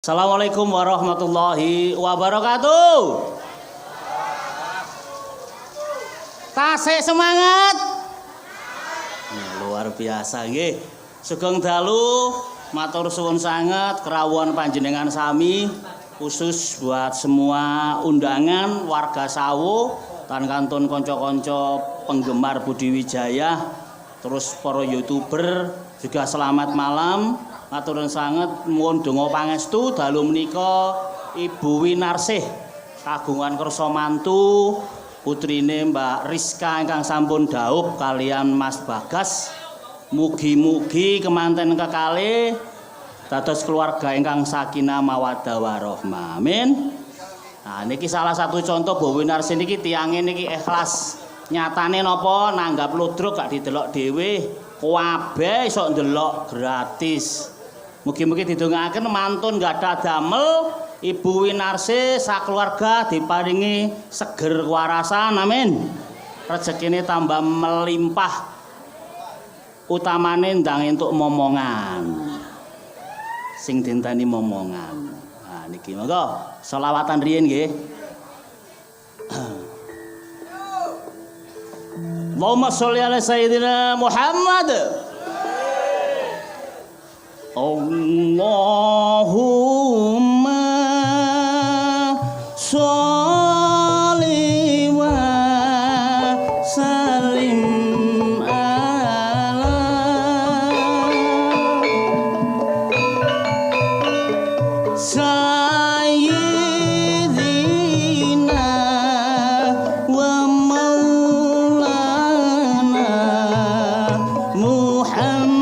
Assalamualaikum warahmatullahi wabarakatuh. Tasik semangat. Luar biasa nggih. Sugeng dalu matur suwun sanget kerawuhan panjenengan sami khusus buat semua undangan warga Sawu lan kantun kanca-kanca penggemar Budi Wijaya terus para YouTuber juga selamat malam. Matur sanget nuwun donga pangestu dalu menika Ibu Winarsih kagungan kersa mantu putrine Mbak Rizka ingkang sampun dhaup kalian Mas Bagas. Mugi-mugi kemanten kekalih dados keluarga ingkang sakinah mawaddah warahmah. Amin. Nah niki salah satu contoh Bu Winarsih niki tiange niki ikhlas. Nyatane napa nanggap ludruk gak didelok dhewe, kabeh iso ndelok gratis. Mugi-mugi didongaaken mantun gadah damel Ibu Winarsih sakeluarga diparingi seger kewarasan, amin. Rezekine tambah melimpah, utamane ndang entuk momongan. Sing dinteni momongan. Nah niki monggo selawatan riyin nggih. Allahumma sholli ala sayyidina Muhammad. Allahumma sholli wa sallim ala sayyidina wa maulana Muhammadin.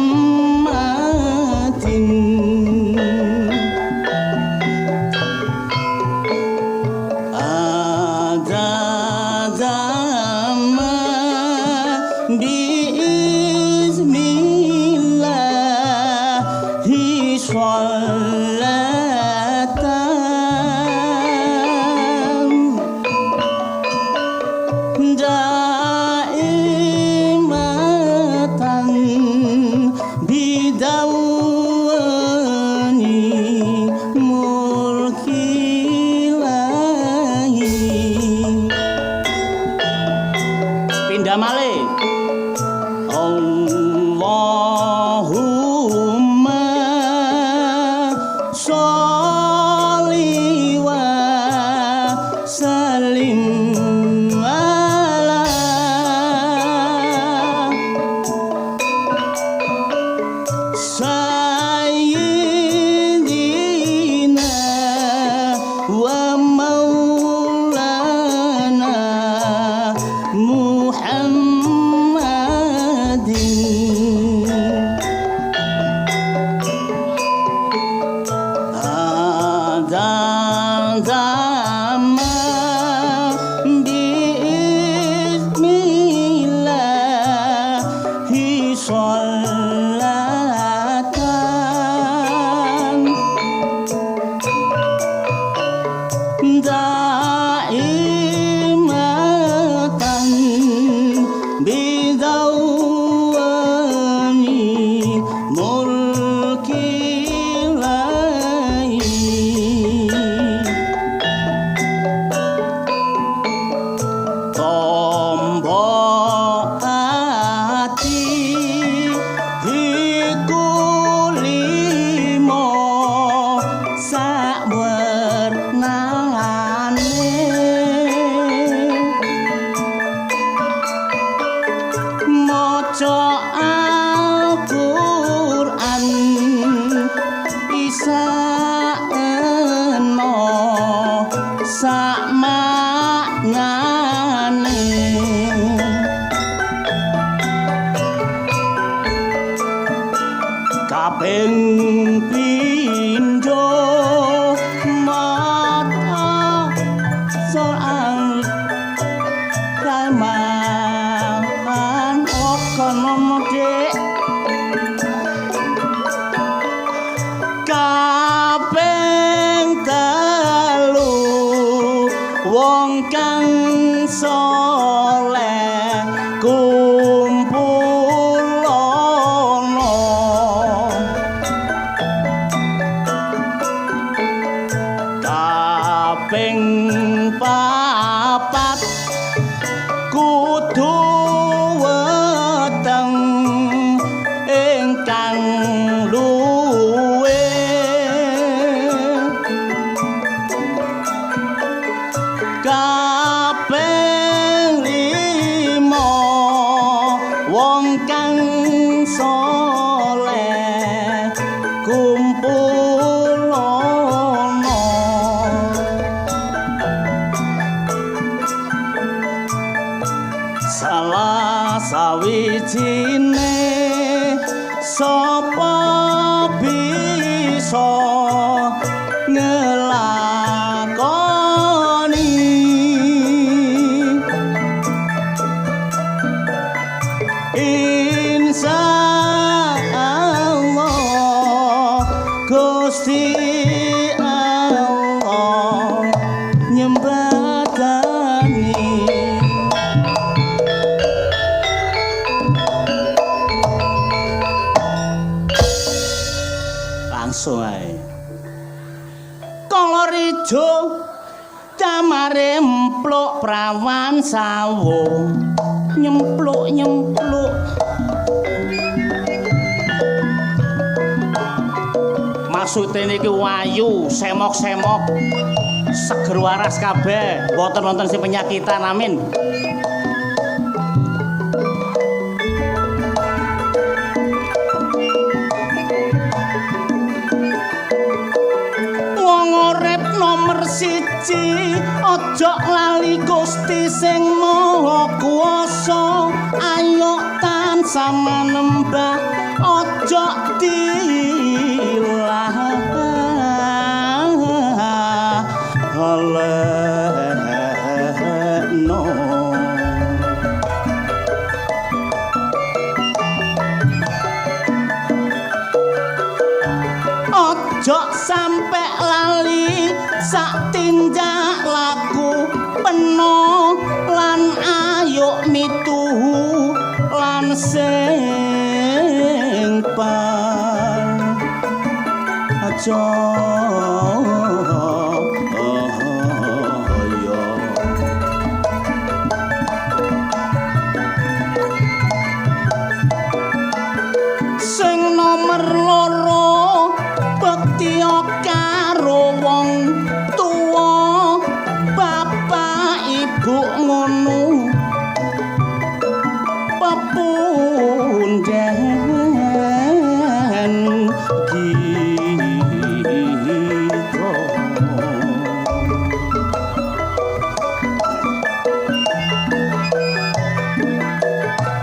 kaping papat kudu weteng ingkang luwe kaping limo wong kang soleh kumpulono salah sawijine sapa bisa ngelakoni insya Allah Gusti Allah nyembadani langsung ae kolor ijo damare empluk prawan sawo nyempluk maksude niki wayu semok-semok seger waras kabeh boten wonten sing penyakitan amin wong urip nomor siji aja lali Gusti sing Maha Kuwasa ayo tansah manembah aja dilahno aja sampe lali sak tindak laku peno lan ayo mituhu lan sing aja sing nomer loro bekti karo wong tuwa bapak ibu ngono pepundhen gitu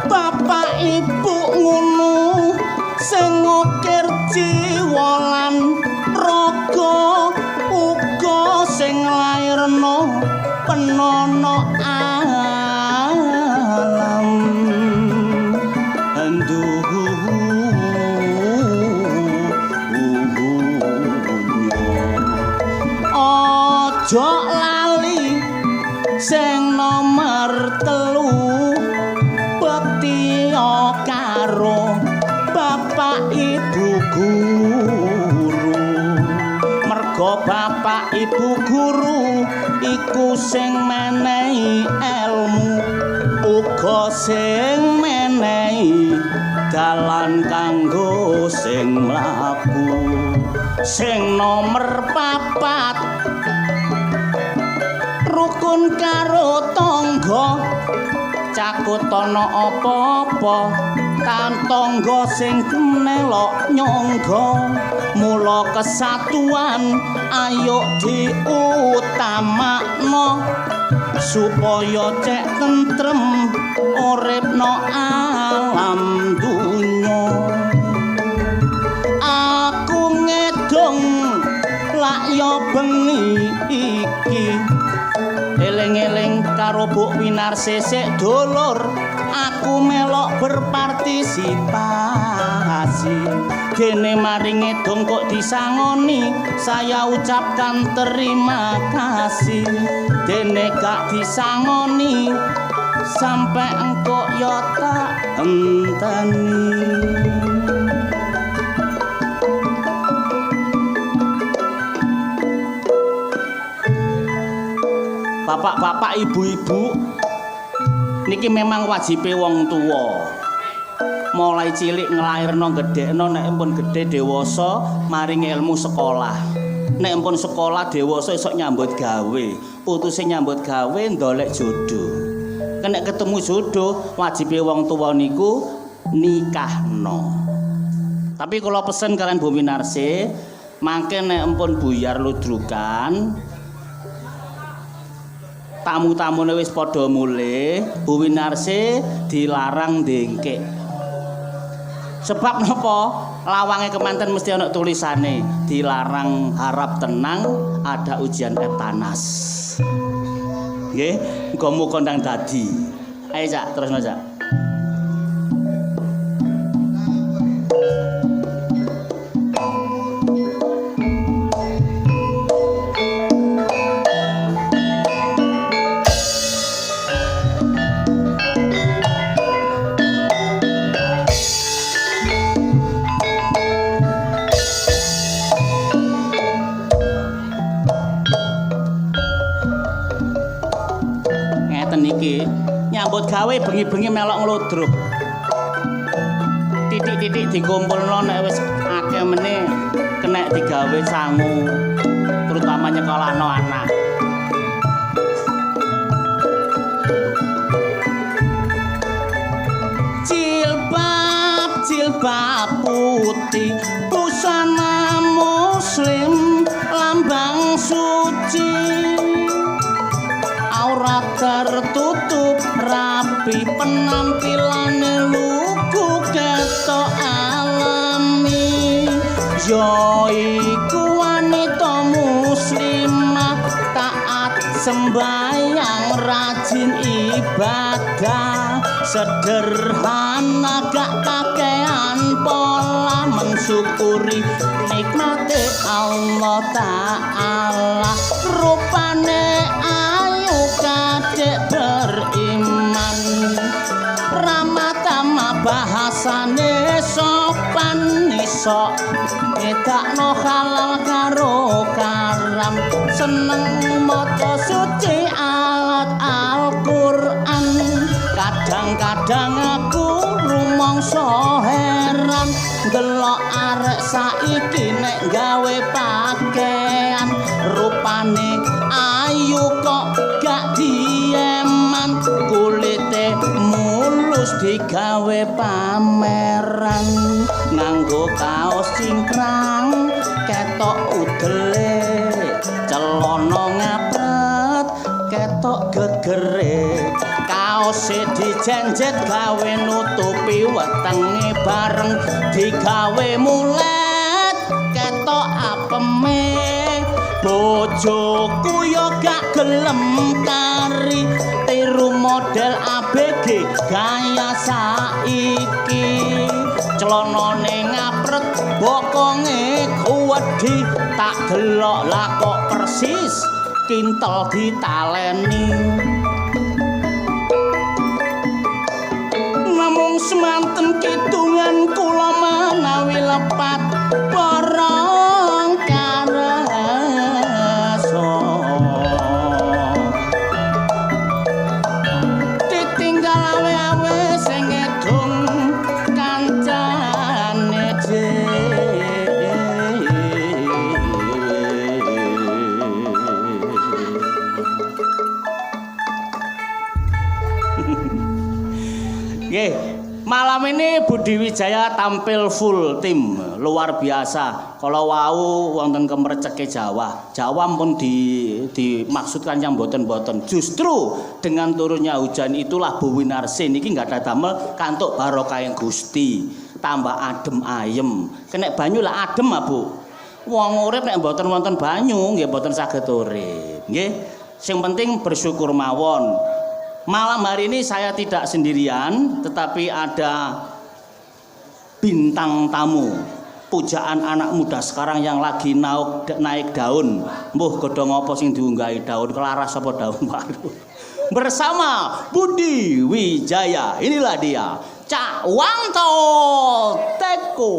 bapak ibu ngono sing ngukir jiwa lan raga uga sing lairna penono alam aja lali sing nomor 3 bekti karo bapak ibu guru merga bapak ibu guru iku sing menehi ilmu uga sing menehi dalan kanggo sing mlaku sing nomor 4 rukun karo tangga cakut ana apa-apa tangga sing melok nyangga mula kesatuan ayo diutamakno supaya cek tentrem uripno alam dunya aku ngedong lak yo bengi iki eling-eling karo Buk Winar sesek dulur aku melok berpartisipasi dene maringi dong kok disangoni saya ucapkan terima kasih dene gak disangoni sampai engkok yo tak enteni. Bapak-bapak, ibu-ibu niki memang wajibe wong tuwa. Mulai cilik nglairno gedhekno nek pun gedhe dewasa maringi ilmu sekolah. Nek pun sekolah dewasa esuk nyambut gawe. Utuse nyambut gawe ndolek jodoh. Nek ketemu jodoh wajibe wong tuwa niku nikahno. Tapi kula pesen kalian Bu Minarsi, mangke nek pun buyar ludrukan tamu-tamune wis padha mulih, Bu Winarsi dilarang ndengkek. Sebab napa? Lawange kemanten mesti ana tulisane, dilarang harap tenang, ada ujian Eptanas. Nggih, muga kondang dadi. Ayo Cak, terusno Cak. Nyambut gawe bengi-bengi melok nglodruk. Titik-titik dikumpulno nek wis akeh meneh kenek digawe sangu, terutama nyekolahno anak. Jilbab putih, busana muslim, lambang suci. Aurat tertutup rapi, penampilane lugu ketok alami. Yo iku wanita muslimah, taat sembahyang, rajin ibadah, sederhana gak kakean pola, mensyukuri nikmate Allah Ta'ala. Rupane kadek beriman, ramatama bahasane sopan, iso ngedakno halal karo karam, seneng maca suci alat Al-Qur'an. Kadang-kadang aku rumangsa heran, delok arek saiki nek gawe pakaian, rupane ayu kok gak dieman, kulite mulus digawe pameran, nganggo kaos cingkrang ketok udele, celana ngapret ketok gegere, kaose dijenjet gawe nutupi wetenge, bareng digawe mulet ketok apeme. Bojoku yo gak gelem kari, tiru model ABG gaya saiki. Celonane ngapret, bokonge kuwedi, tak delok lah kok persis kintel ditaleni. Namung semanten kidungan kula menawi lepat porong karaso, ditinggal awe-awe sing ngedung kancane malam ini Budi Wijaya tampil full tim, luar biasa. Kalau wau wonten kemerceke Jawa, Jawa pun dimaksudkan yang boten-boten. Justru dengan turunnya hujan itulah Bu Winarsi niki nggak ada damel kantuk barokah Gusti, tambah adem ayem. Kena banyu lah adem ah Bu. Wong urip nek mboten wonten banyu nggih mboten saged urip. Nggih. Sing penting bersyukur mawon. Malam hari ini saya tidak sendirian, tetapi ada bintang tamu, pujaan anak muda sekarang yang lagi naik daun. Mbuh godhong apa sing diunggahi daun, kelaras apa daun baru. Bersama Budi Wijaya, inilah dia, Cak Wanto Teko.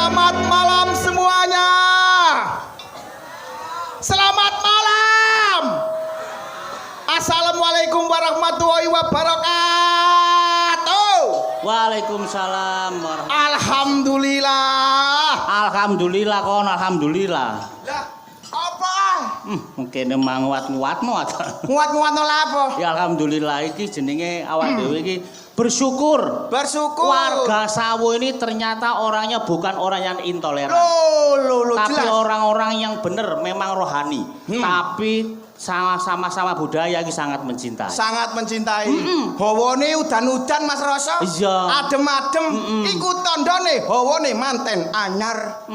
Selamat malam semuanya. Selamat malam. Assalamualaikum warahmatullahi wabarakatuh. Waalaikumsalam warahmatullahi. Alhamdulillah. Alhamdulillah kon alhamdulillah. Lah, apa? Mungkin emang nguat-nguatno ata. Nguat-nguatno lha apa? Ya alhamdulillah iki jenenge awak dhewe iki bersyukur. Bersyukur. Warga Sawo ini ternyata orangnya bukan orang yang intoleran. Loh, Tapi jelas. orang-orang yang benar memang rohani. Tapi sama-sama budaya iki sangat mencintai. Sangat mencintai. Hawane udan-udan Mas Rasa. Iya. Adem-adem. Iku tandane hawane manten anyar.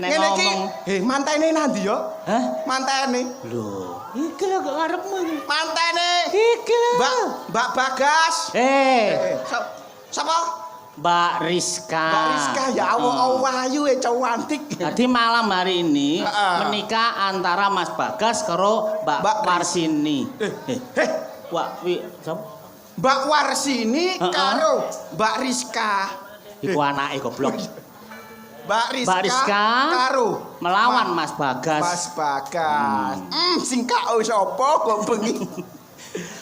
Nek Ngene iki, ngomong, mantene nandi yo? hah? Mantene. Lho, iki lho kok ngarepmu iki. Mantene. Iki lho. Mbak Bagas. Sapa? Mbak Rizka. Mbak Rizka ya Allah, ayu cantik. Jadi malam hari ini menikah antara Mas Bagas karo Mbak Warsini. Wak wi sapa? Mbak Warsini karo Mbak Rizka. Iku anake goblok. Mbak Rizka karo melawan Mas Bagas. Mas Bagas. Sing kau sapa kok bengi?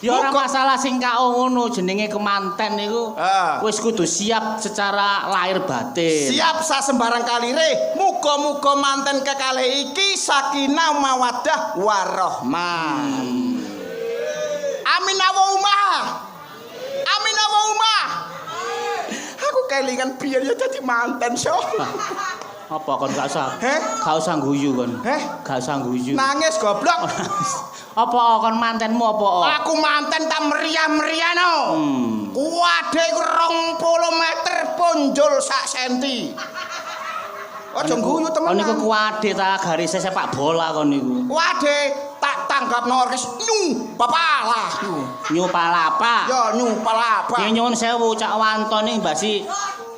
Ya ora masalah sing kao ngono jenenge kemanten niku wis kudu siap secara lahir batin. Siap sasembarang kalire. Muga-muga manten kekalih iki sakinah mawaddah warahmah. Amin Allahumma. Amin Allahumma. Aku kelingan biyen ya dadi manten so. Apa kon gak usah? Heh? Gak usah guyu kon. Gak usah guyu. Nangis goblok. Apa kon mantenmu apa? Aku manten tak meriah-meriah no. Kuwade iku 20 meter ponjol sak senti. Aja guyu temen. Kon niku kuwade ta garis sepak bola kon niku. Kuwade tak tanggapno orkes papala. Nyupalapa. Ya nyupalapa. Ya nyuwun sewu Cak Wanto ning mbasi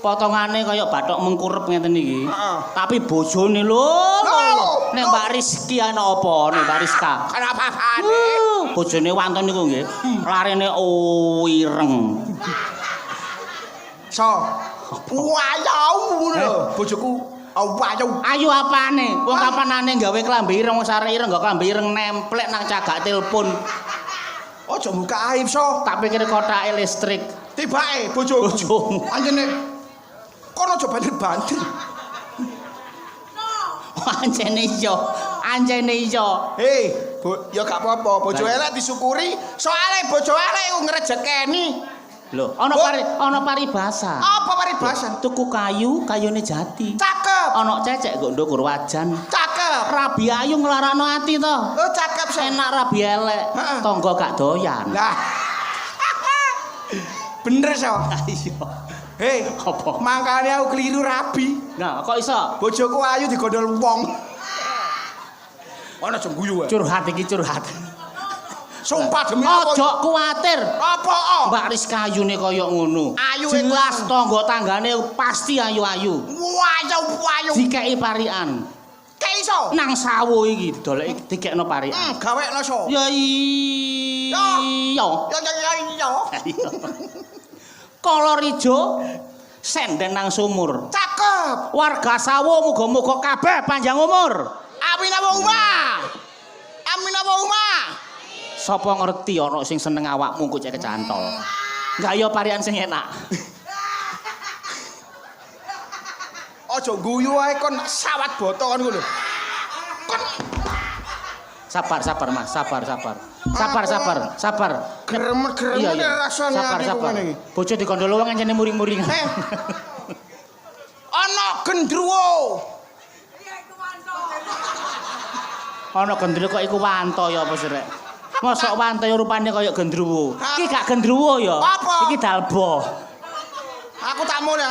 potongane kaya bathok mengkurep ngeten iki. Tapi bojone lho. Nek Mbak Rizki ana apa nek Mbak Rizka? Kenapa Fani? Bojone Wanto niku nggih larene ireng. So. Wayau ngono bojoku. Wayau. Ayo apane? Wong kapanane gawe klambi ireng wis arek ireng gak klambi ireng nemplek nang cagak telepon. Aja buka aib so. Tak pikir kotake listrik. Tibake bojoku. Anjene kono aja bandir-bandir. Anjene iya. Anjene iya. Hei, ya gak apa-apa, bojo elek disyukuri. Soale bojo elek iku ngrejekeni. Lho, ana paribasa. Apa paribasan? Tuku kayu, kayune jati. Cakep. Ana cecek nggo ndukur wajan. Cakep. Rabi ayu nglarakno ati to. Oh, cakep so. Enak rabi elek. Tangga gak doyan. Lah. Bener so. Iya. Hei, Apa? makane aku keliru rabi. Nah, kok iso? Bojoku ayu digondol wong. Ana aja guyu wae. Curhat iki curhat. Sumpah demi apa? Ojo kuwatir. Apa? Mbak Rizka ayune kaya ngono. Ayu jelas tangga tanggane pasti ayu-ayu. Wayu. Dikeki parikan. Kek iso. Nang sawo iki doleki dikekno parikan. Gawekno so. Ya iya. Ya. Kolor ijo senden nang sumur. Cakep. Warga sawo muga-muga kabeh panjang umur. Amin Allahumma. Amin Allahumma. Sapa ngerti ana sing seneng awakmu kok cek kecantol. Enggak ya parian sing enak. Aja guyu ae kon sawat boto kon ngono. Kon Sabar Mas, sabar. gremet-gremet rasane Sabar. Bojo dikondol wong anjene muring-muring. Ana gendruwo. Ana gendruwo kok iku Wanto ya apa sirek? Mosok Wanto ya rupane kaya gendruwo. Iki gak gendruwo ya. Apa? Iki dalbo. Aku tak mune.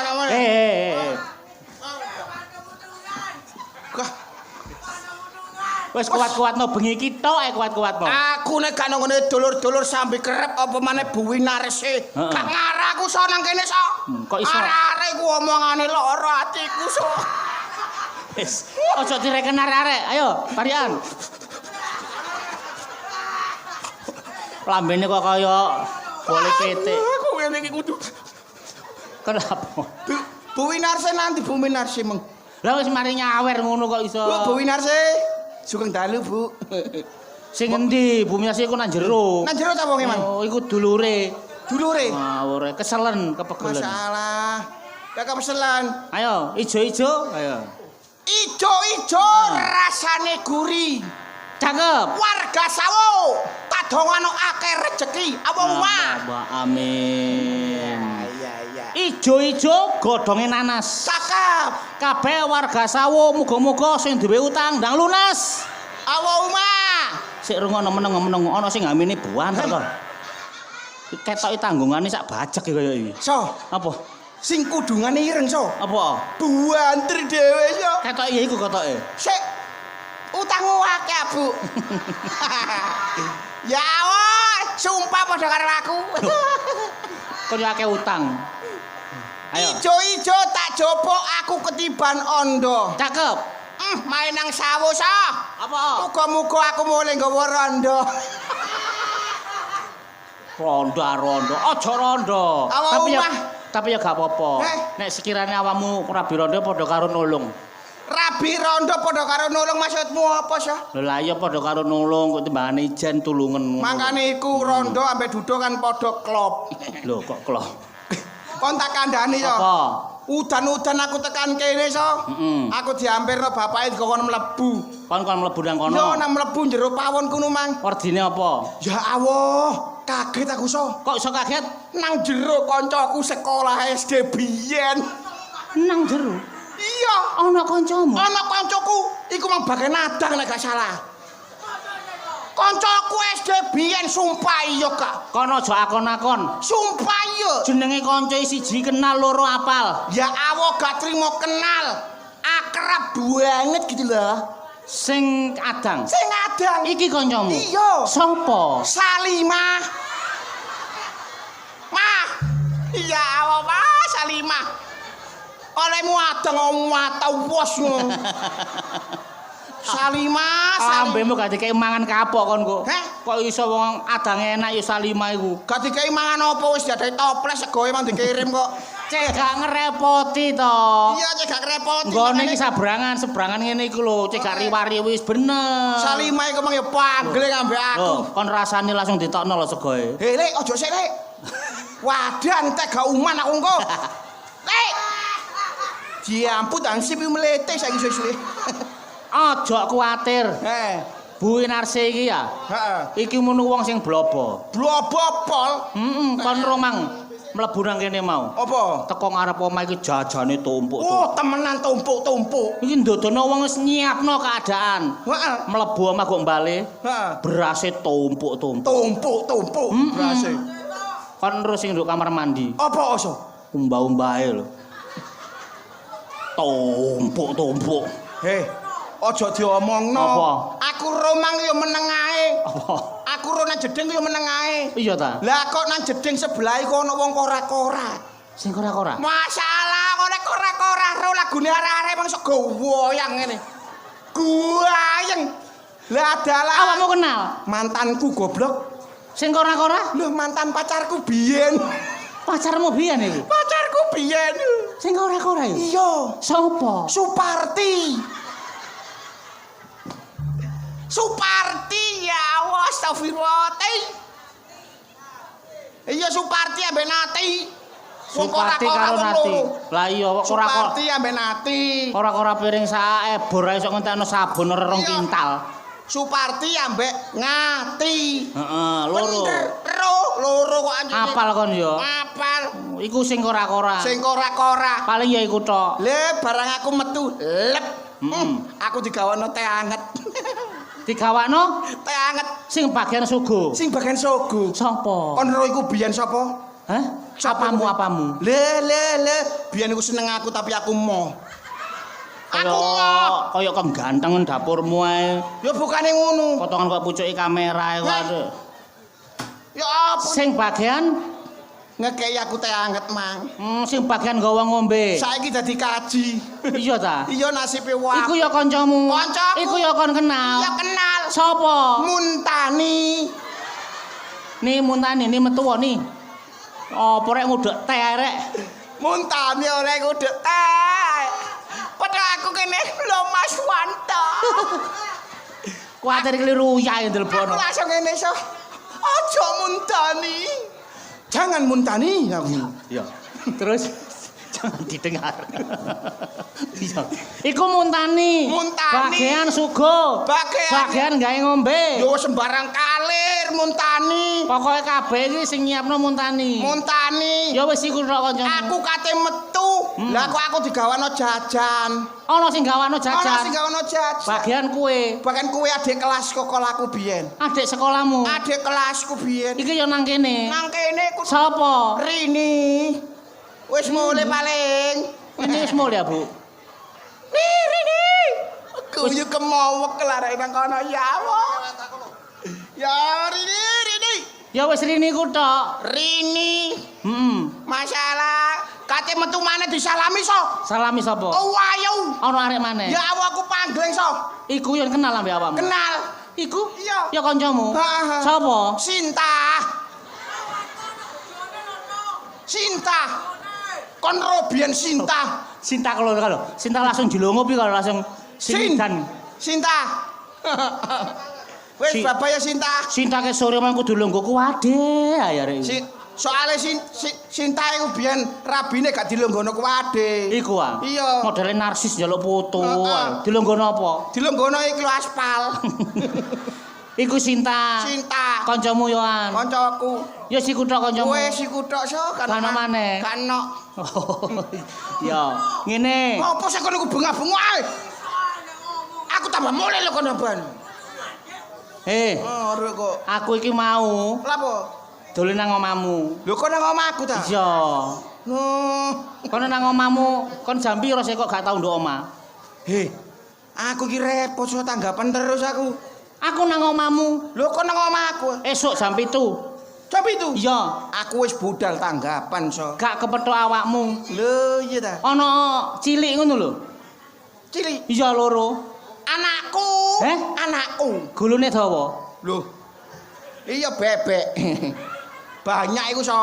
Wis kuat-kuatno bengi iki tok kuat-kuatno. Aku nek gak nang ngene dulur-dulur sampe kerep apa maneh buwi narese. Gak ngarah aku so nang kene so. Kok iso? Arek ku omongane lara atiku so. Wis, aja direken arek-arek. Ayo, parian. Lambene kok kaya boleh petik. Aku ngene iki kudu. Kenapa? Bu Winarsi nanti Bu Winarsi meng. Lah wis mari nyawer ngono kok iso. Bu Winarsi. Sugeng dalu, Bu. Sing endi? Bu Winarsi iku nang jero. Nang jero ta wonge, Mang? Oh, iku dulure. Dulure. Ngawur, keselen, kepegelen. Masalah. Kakak peselan. Ayo, ijo-ijo, ayo. Ijo-ijo rasane gurih. Cakep. Warga sawo tadongan akeh rejeki. Apa omah? Amin. Iya. Ijo-ijo godhonge nanas. Cakep. Kabeh warga sawo muga-muga sing duwe utang ndang lunas. Apa omah? Sik rungono meneng-meneng ana sing ngamini buanter kok. Ketoki tanggungane sak bajek iki kaya iki. So, Apa? sing kudungane ireng so. Apa? Buantri dhewe so. Ketoki ya iku ketoke. Sik utangmu akeh, Bu. Ya Allah, sumpah padha karo aku. Kon yo akeh utang. Ayo. Ijo-ijo tak jopok aku ketiban ondo. Cakep. Main nang sawo so. Apa? Muga-muga aku mulai nggawa rondo. Rondo, aja rondo. Tapi ya gak apa-apa. Nek sekiranya awakmu rabi rondo padha karo nulung. Rabi rondo padha karo nulung maksudmu apa sih? Lho lah iya padha karo nulung kok timbangane ijen tulungen. Mangkane iku rondo ambek dudo kan padha klop. Lho kok klop. Kon tak kandhani yo. Apa? Udan-udan aku tekan kene so. Aku diampirno bapake dikon mlebu. Kon mlebu nang kono. Yo nang mlebu jero pawon kuno, Mang. Wardine apa? Ya Allah, kaget aku so. Kok iso kaget? Nang jero kancaku sekolah SD biyen. Nang jero. Iya, Ana kancamu. ana kancaku iku mang bagian nadang nek gak salah. Kancaku SD biyen sumpah iya Kak. Kono aja akon-akon. Sumpah iya. Jenenge kanca siji kenal loro apal. Ya Allah gak trimo kenal. Akrab banget gitu loh. Sing adang. Sing adang. Iki kancamu. Iya. Sapa? Salimah. Mah. Ya Allah, Mah Salimah. Olehmu adang tau bos ngono. Salimah, Ambemu gak dikei mangan kapok kon kok. Heh? Kok iso wong adange enak ya Salimah iku. Gak dikai mangan apa wis diadahi toples segoe mang dikirim kok. Cek gak ngerepoti to. Iya cek gak repot. Nggone iki sabrangan ngene iku lho, cek gak riwari wis bener. Salimah iku mang ya panggil ambek aku. Loh, kon rasane langsung ditokno lho segoe. Hei, Lek, ojo sik, Lek. Wadah entek gak uman aku engko. Lek. Diampun ansip mlete saiki suwe-suwe. Aja kuwatir. Bu Winarsi iki ya. Heeh. Iki munu wong sing blobo. Blobopol. Kon romang mlebu nang kene mau. Apa? Teko ngarep omah iki jajane tumpuk. Oh, temenan tumpuk-tumpuk. Iki ndodono wong wis nyiapno keadaan. Heeh. Mlebu omah kok bali. Heeh. Berase tumpuk-tumpuk. Tumpuk-tumpuk. Berase. Kon terus sing nduk kamar mandi. Apa oso? Umbah-umbahe lho. Tumpuk-tumpuk. Hei, ojo diomongno. Apa? Aku romang yo meneng ae. Apa? Aku ro nang jeding yo meneng ae. Iya ta? Lah kok nang jeding sebelah iku ana wong korak-korak. Sing kora-kora. Masalah kok korak-korak ro lagune arek-arek mung sego woyang ngene. Guayeng. Lah dalah Awakmu kenal? mantanku goblok. Sing kora-kora? Lho mantan pacarku biyen. Pacarmu biyen iki. Pacarku biyen. Sing kora-kora iki. Iya. Sopo? Suparti. Suparti ya Allah astagfirullah. Iya Suparti ambek Nati. Suparti karo Nati. Lah iya kok kora-kora. Suparti ambek Nati. Kora-kora piring sak ebor ae sok ngentekno sabun rong Iya. kintal. Suparti ambek Ngati. Heeh, loro. Loro kok anjing. Apal kon yo. Apal. Iku sing kora-kora. Sing kora-kora. Paling ya iku tok. Le barang aku metu lep. Aku digawano teh anget. Digawakno Teh anget sing bagian sugo. sing bagian sogo. Sapa? Kon ro iku biyen sapa? Hah? Sapa Apamu? Le. Biyen iku seneng aku tapi aku moh. Kaya kok ganteng dapurmu ae. Ya bukane ngono. Potongan kok pucuki kamera ae waduh. Ya apa? Sing bagian Ngekei aku teh anget, Mang. sing bagian gawa ngombe. Saiki dadi kaji. Iya ta? Iya nasibe wae. Iku ya kancamu. Kancaku. Iku ya kon kenal. Ya kenal. Sapa? Muntani. Ni muntani ni metu ni. Apa rek ngudek teh rek. Muntani oleh kudek teh. Padha aku kene lho Mas Wanto. Kuwatir keliru ya Aku ndelbono. langsung ngene iso. Aja muntani. Jangan muntani aku. Ya. Terus jangan didengar. Iya. Iku muntani. Muntani. Bagian sugo. Bagian gawe ngombe. Yo sembarang kalir muntani. Pokoke kabeh iki sing nyiapno muntani. Muntani. Ya wis iku tok kancamu. Aku kate metu. Lah kok aku digawano jajan. Ana sing gawano Ana jajan. sing gawano jajan. Bagian kue. Bahkan kuwi adik kelas kokolaku biyen. Adik sekolahmu. Adik kelasku biyen. Iki ya nang kene. Nang kene ku Sapa? Rini. Wis mulai paling. Ini wis mulai ya, Bu. Rini. Kuyu kemawek larek nang kono ya apa? Ya Rini. Ya wis Rini ku tok. Rini. Masalah Kate metu maneh disalami so. salami sapa? Oh ayo. Ana arek maneh. Ya aku panggling so. Iku yang kenal ambek awakmu. Kenal. Iku? Iya. Ya kancamu. Ha. Sapa? Sinta. Sinta. Kon Robian Sinta. Sinta kalau Sinta langsung dilongo pi kalau langsung sinidan. Sinta. Wes bapak ya Sinta. Sinta ke sore man kudu longgo kuwade ae arek. Soale Sinta iku biyen rabine gak dilonggono kuwade. Iku ah. Iya. Modele narsis njaluk foto. Dilonggono apa? Dilonggono iki lho aspal. Iku Sinta. Sinta. Kancamu yo an. Kancaku. Ya siku tok kancamu. Wes iku tok so kan. Kana maneh. Kana. Ya, ngene. Apa sih kono iku bengak-bengok ae? Aku tambah mulai lho kono ban. Oh, arek kok. Aku iki mau Lha apa? dolen nang omamu. Lho kok nang omahku ta? Iya. Oh. Kono nang omamu, kon jam piro sik kok gak tau nduk omah? Heh. Aku ki repot so tanggapan terus aku. Aku nang omamu. Lho kok nang omahku? Esuk jam 7. Jam itu? Iya. Aku wis budal tanggapan so. Gak kepethuk awakmu. Lho iya ta. Ana cilik ngono lho. Cilik. Iya loro. Anakku. Anakku. Gulune dawa. Lho. Iya bebek. Banyak iku so.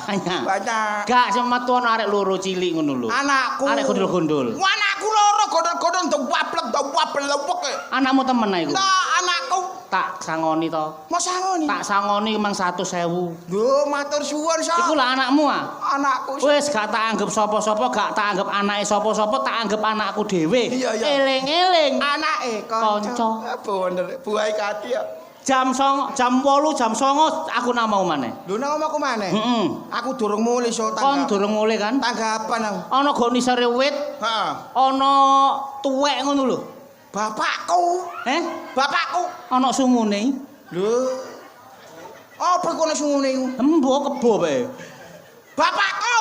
Banyak. Gak sing metu ana arek loro cilik ngono lho. Anakku. Arek gondol-gondol. Wah, anakku loro gondol-gondol ndewap-lewap. Anakmu temen iku. Nah, anakku Tak sangoni to. mau sangoni. Tak sangoni emang 100.000. Lho, matur suwun so. Iku lah anakmu ah. Anakku. Wis gak tak anggap sapa-sapa, gak tak anggap anake sapa-sapa, tak anggap anakku dhewe. Iya, iya. Eling-eling. Anake Kanca. kanca. Bener, buai kati ya. Jam 8, jam 9 aku nang mau maneh. Lho nang omahku maneh. Heeh. Aku durung mulih so Kon durung mulih kan? tanggapan aku. Ana go nisare wit, Heeh. ana tuwek ngono lho. Bapakku. Bapakku. Ana sungune. Lho. Apa kono sungune iku? Embo kebo bae. Bapakku.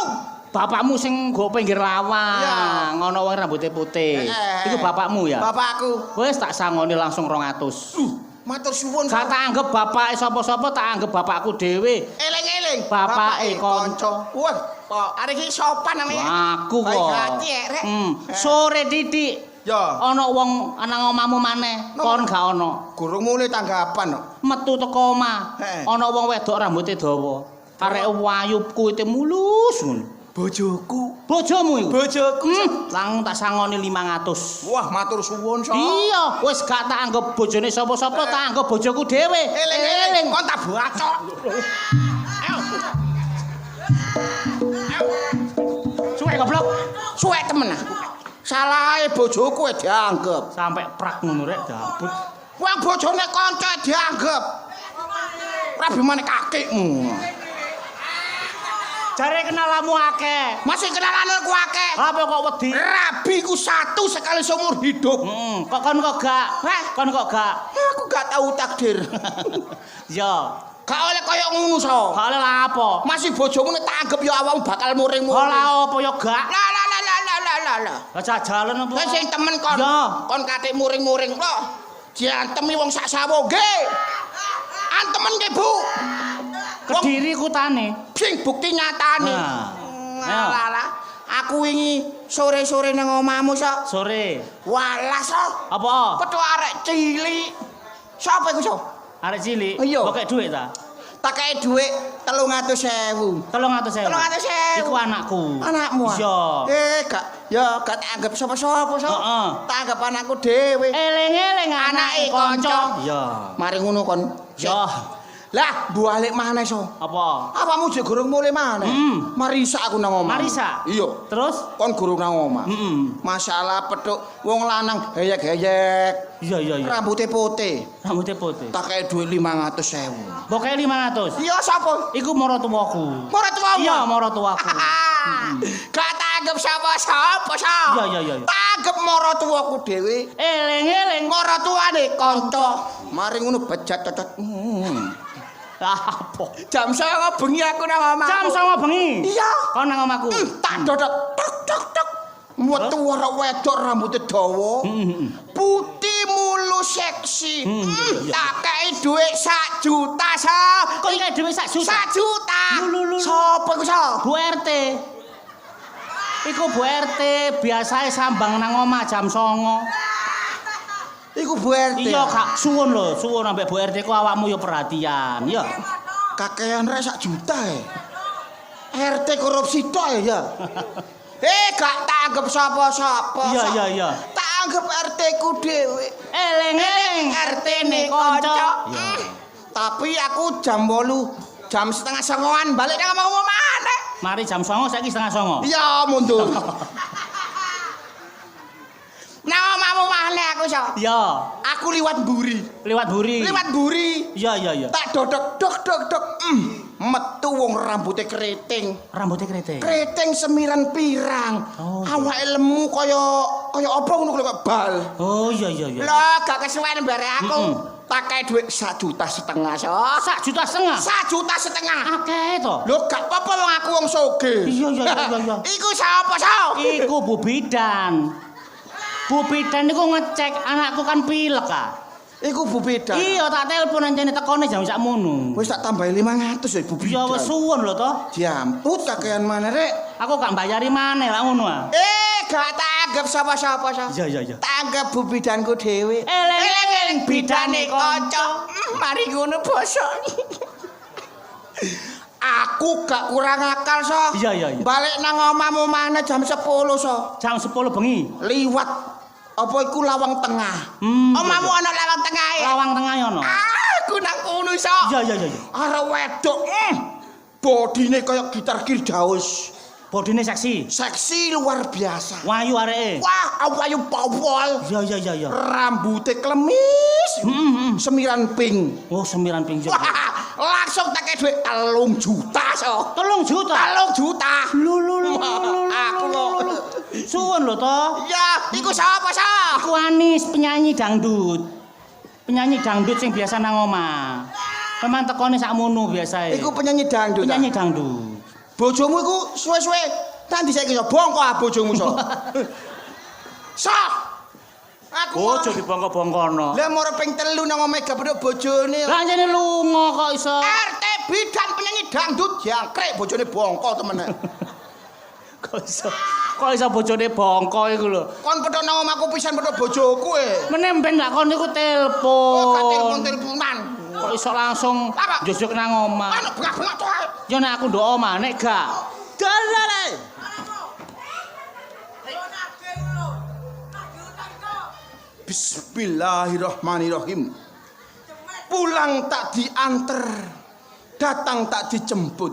Bapakmu sing go pinggir lawang, Iya. ana wong rambutnya putih. Iku bapakmu ya? Bapakku. Wis tak sangoni langsung 200. Matur suwun. Gak tak anggap bapake sapa-sapa, tak anggap bapakku dhewe. Eling-eling. Bapake kanca. Wah, kok arek iki sopan namanya. Aku kok. Baik hati rek. Sore titik. Ya. Ana wong nang omahmu maneh, kon gak ana. Gurung mulih tanggapan kok. Metu teko omah. Ana wong wedok rambutnya dawa. Arek wayu kuwite mulus ngono. Bojoku. Bojomu iku? Bojoku. Lang tak sangoni 500. Wah, matur suwun so. Iya, wis gak tak anggap bojone sapa-sapa, tak anggap bojoku dhewe. Eling-eling kon tak bacok. Ayo. Suwe goblok. Suwek temen aku. Salahe bojoku dianggap. Sampai prak ngono rek dabut. Wong bojone kanca dianggap. Rabi maneh kakekmu. Jare kenalamu akeh. Masih kenalan aku akeh. Apa kok wedi? Rabi ku satu sekali seumur hidup. Kok kon kok gak? Kon kok gak? Aku gak tahu takdir. Ya. Gak oleh kaya ngono so. Gak oleh lah apa? Masih bojomu nek tak anggap ya awakmu bakal muring-muring. Lah apa ya gak? Lah. Lah jajalan apa? Wis sing temen kon. Ya. Kon katik muring-muring lho. Diantemi wong sak sawo nggih. Antemen nggih, Bu. Kediri kutane. Sing bukti nyatane. Alah. Aku wingi sore-sore nang omahmu sok. Sore. Walah sok. Apa? Petu arek cilik. Sapa iku sok? Arek cilik. Iya. Kok dhuwit ta? Tak kei dhuwit 300.000. 300.000. 300.000. Iku anakku. Anakmu. Iya. Gak tak anggap sapa-sapa, Sok. Heeh. Tak anggap anakku dhewe. Eling-eling Anake anake kanca. kanca. Iya. Mari ngono kon. Iya. Lah, balik maneh, Sok. Apa? Apamu jek gurung mulih maneh? Marisa aku nang omah. Marisa? Iya. Terus? Kon gurung nang omah. Masalah petuk wong lanang heyek-heyek. Iya. Rambute putih. Rambutnya putih. Tak kei dhuwit 500.000. Mbok kei 500. Iya sapa? Iku maratuwaku. Maratuwamu? Iya, maratuwaku. Gak tak anggap sapa-sapa, Sok. Iya. Tak anggap maratuwaku dhewe. Eling-eling Maratuwane kanca. Mari ngono bejat cocot. apa? Jam 09.00 bengi aku nang omah. Jam 09.00 bengi. Iya. Kon nang omahku. Tak dodok tok. Metu ora wedok rambutnya dawa. Putih mulus seksi. Tak kei dhuwit 1 juta, Sok. Kok iki dhewe 1 juta? 1 juta. Lho. Sopo iku, Sok? Bu RT. Iku Bu RT biasae sambang nang omah jam 09.00. Iku Bu RT. Iya, Kak, suwun ambek Bu RT ku awakmu ya perhatian, ya. Kakean rek 1 juta RT korupsi tok ya. Gak tak anggap sapa-sapa. Iya. Tak anggap RT ku dhewe. Eling-eling RT-ne kanca. Tapi aku jam 8, jam 8:30 balik nang omah maneh. Mari jam 09.00 saiki 09:30. Iya, mundur. Nang omahmu maneh aku, Sok. Iya. Aku liwat mburi. Liwat buri. Iya. Tak dodok dok. Metu wong rambutnya keriting. Rambutnya keriting. Keriting semiran pirang. Awake lemu kaya apa ngono kok bal. Oh, iya. Lho, gak kesuwen bare aku. Tak kei dhuwit 1,5 juta, Sok. 1,5 juta? 1,5 juta. Akeh to. Lho, gak apa-apa wong aku wong sugih. Iya. Iku sapa, Sok? Iku Bu Bidan. Bu Bidan niku ngecek anakku kan pilek, Kak. Iku Bu Bidan. Iya, tak telepon anjene tekone jam sakmono. Wis tak tambahi 500 ya Bu Bidan. Ya wis suwun lho to. Diamput kakean maneh rek. Aku gak bayari maneh lah ngono ah. Gak tak anggap sapa-sapa, Sok. Iya. Tak anggap Bu Bidanku dhewe. Eling-eling bidane kanca. Mari ngono basa. Aku gak kurang akal, Sok. Iya. Balik nang omahmu maneh jam 10, Sok. Jam 10 bengi. Liwat apa iku lawang tengah. Omahmu ana lawang tengah e. Lawang tengah ono. Aku nang kono, Sok. Iya. Arep wedok. Bodine kaya gitar Firdaus. Bodine seksi. Seksi luar biasa. Wayu areke. Wah, awayu pawol. Iya. Rambutnya klemis. Semiran pink. Oh, 9 pinjol. Wah, langsung tak kei dhuwit 3 juta, Sok. 3 juta. 3 juta. Lho. Aku kok. Suwun lho to. Ya, iku sapa, Sok? Aku Anis, penyanyi dangdut. Penyanyi dangdut sing biasa nang omah. Memang tekone sakmono biasae. Iku penyanyi dangdut. Penyanyi dangdut. Bojomu iku suwe-suwe nanti saiki iso bongko bojomu, Sok. Sok. Aku Bojo dibongko-bongkono. Lah moro ping 3 nang omega pedhok bojone. Lah jane lunga kok iso. RT Bidan penyanyi dangdut jangkrik bojone bongko temen. Kok iso bojone bongko iku lho. Kon pedhok nang omahku pisan pedhok bojoku Menemben gak kon niku telepon. Oh, gak teleponan. Kok iso langsung njojok nang omah. Anu bengak-bengak to ae. Ya nek aku ndok omah nek gak. Dalane. Bismillahirrahmanirrahim. Pulang tak dianter, datang tak dijemput.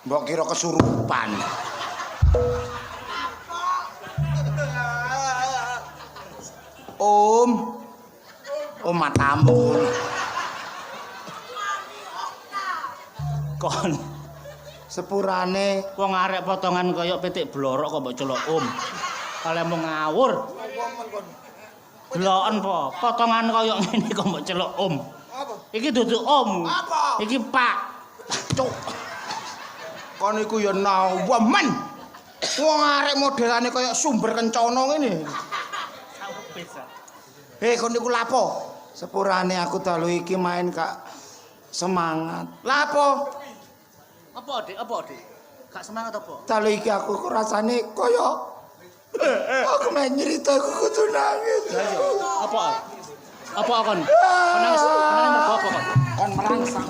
Mbok kira kesurupan. Om matamu. Kon Sepurane wong arek potongan kaya pitik blorok kok mbok celok om. Kale mung ngawur. Deloken po, potongan kaya ngene kok mbok celok om. apa? Iki dudu om. Apa? Iki Pak. Cuk. Kon iku ya nawamen. Wong arek modelane kaya sumber kencana ngene. Kon niku lapo? Sepurane aku dalu iki main Kak semangat. Lapo? Apa, Dik? Apa, Dik? Gak semangat apa? Dalu iki aku kok rasane kaya aku main nyerita aku kudu nangis. Apa? Apa kon? Nangis mergo apa kon? Kon merangsang.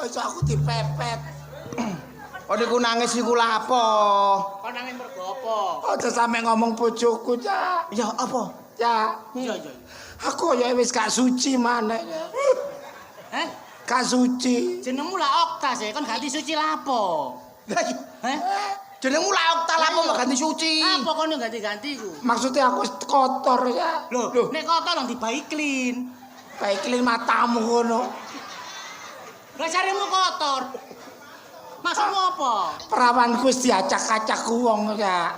Kok iso aku dipepet. Oh niku nangis iku lha apa? Kok nangis mergo apa? Aja sampe ngomong bojoku, Cak. Ya apa? Cak. Iya iya. Aku ya wis gak suci maneh. Heh? Gak suci. Jenengmu lah Okta sih, kon ganti suci lapo? Heh? Jenengmu lak Okta lapo mau ganti suci. Apa kon yo ganti-ganti ku? Maksudnya aku wis kotor ya. Loh, nek kotor lang dibayi clean. Baik clean matamu ngono. Lah carimu kotor. Maksudmu apa? Perawanku wis diacak-acak wong ya.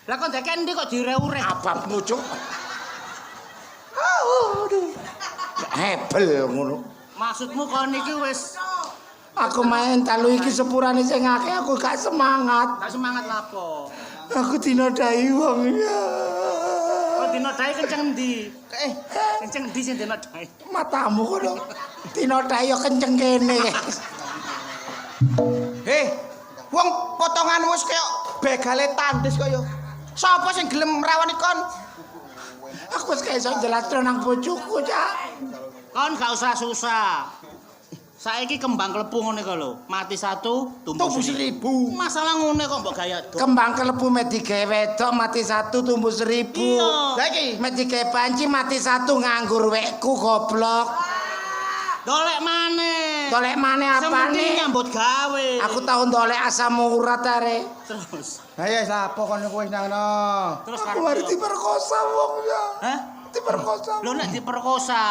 Lah kon deken ndi kok direu-reu? Ababmu, Cuk. Aduh. Hebel ngono. Maksudmu kon iki wis Aku main talu iki sepurane sing akeh aku gak semangat. gak semangat lapo? Aku dinodai wong ya. Kok dinodai kenceng ndi? Kenceng ndi sing dinodai? Matamu ngono. Dinodai yo kenceng kene. Heh, wong potonganmu wis kaya begale tandis kaya. Sapa sing gelem ngrawani kon? Aku wis kaya iso jelasno nang bojoku, Cak. Kon gak usah susah. Saiki kembang klepu ngene kok lho. Mati satu, tumbuh seribu. Masalah ngene kok mbok gaya dok. Kembang kelebu mek digawe wedok mati satu tumbuh 1000. Iya. Lah iki mek digawe panci mati satu nganggur wekku goblok. Dolek maneh. Dolek maneh apane? Sementing nyambut gawe. Aku tau dolek asam urat are. Terus. Ha ya sapa kon kowe nang ngono? Terus aku mari diperkosa wong ya. Hah? Diperkosa. Lho nek diperkosa,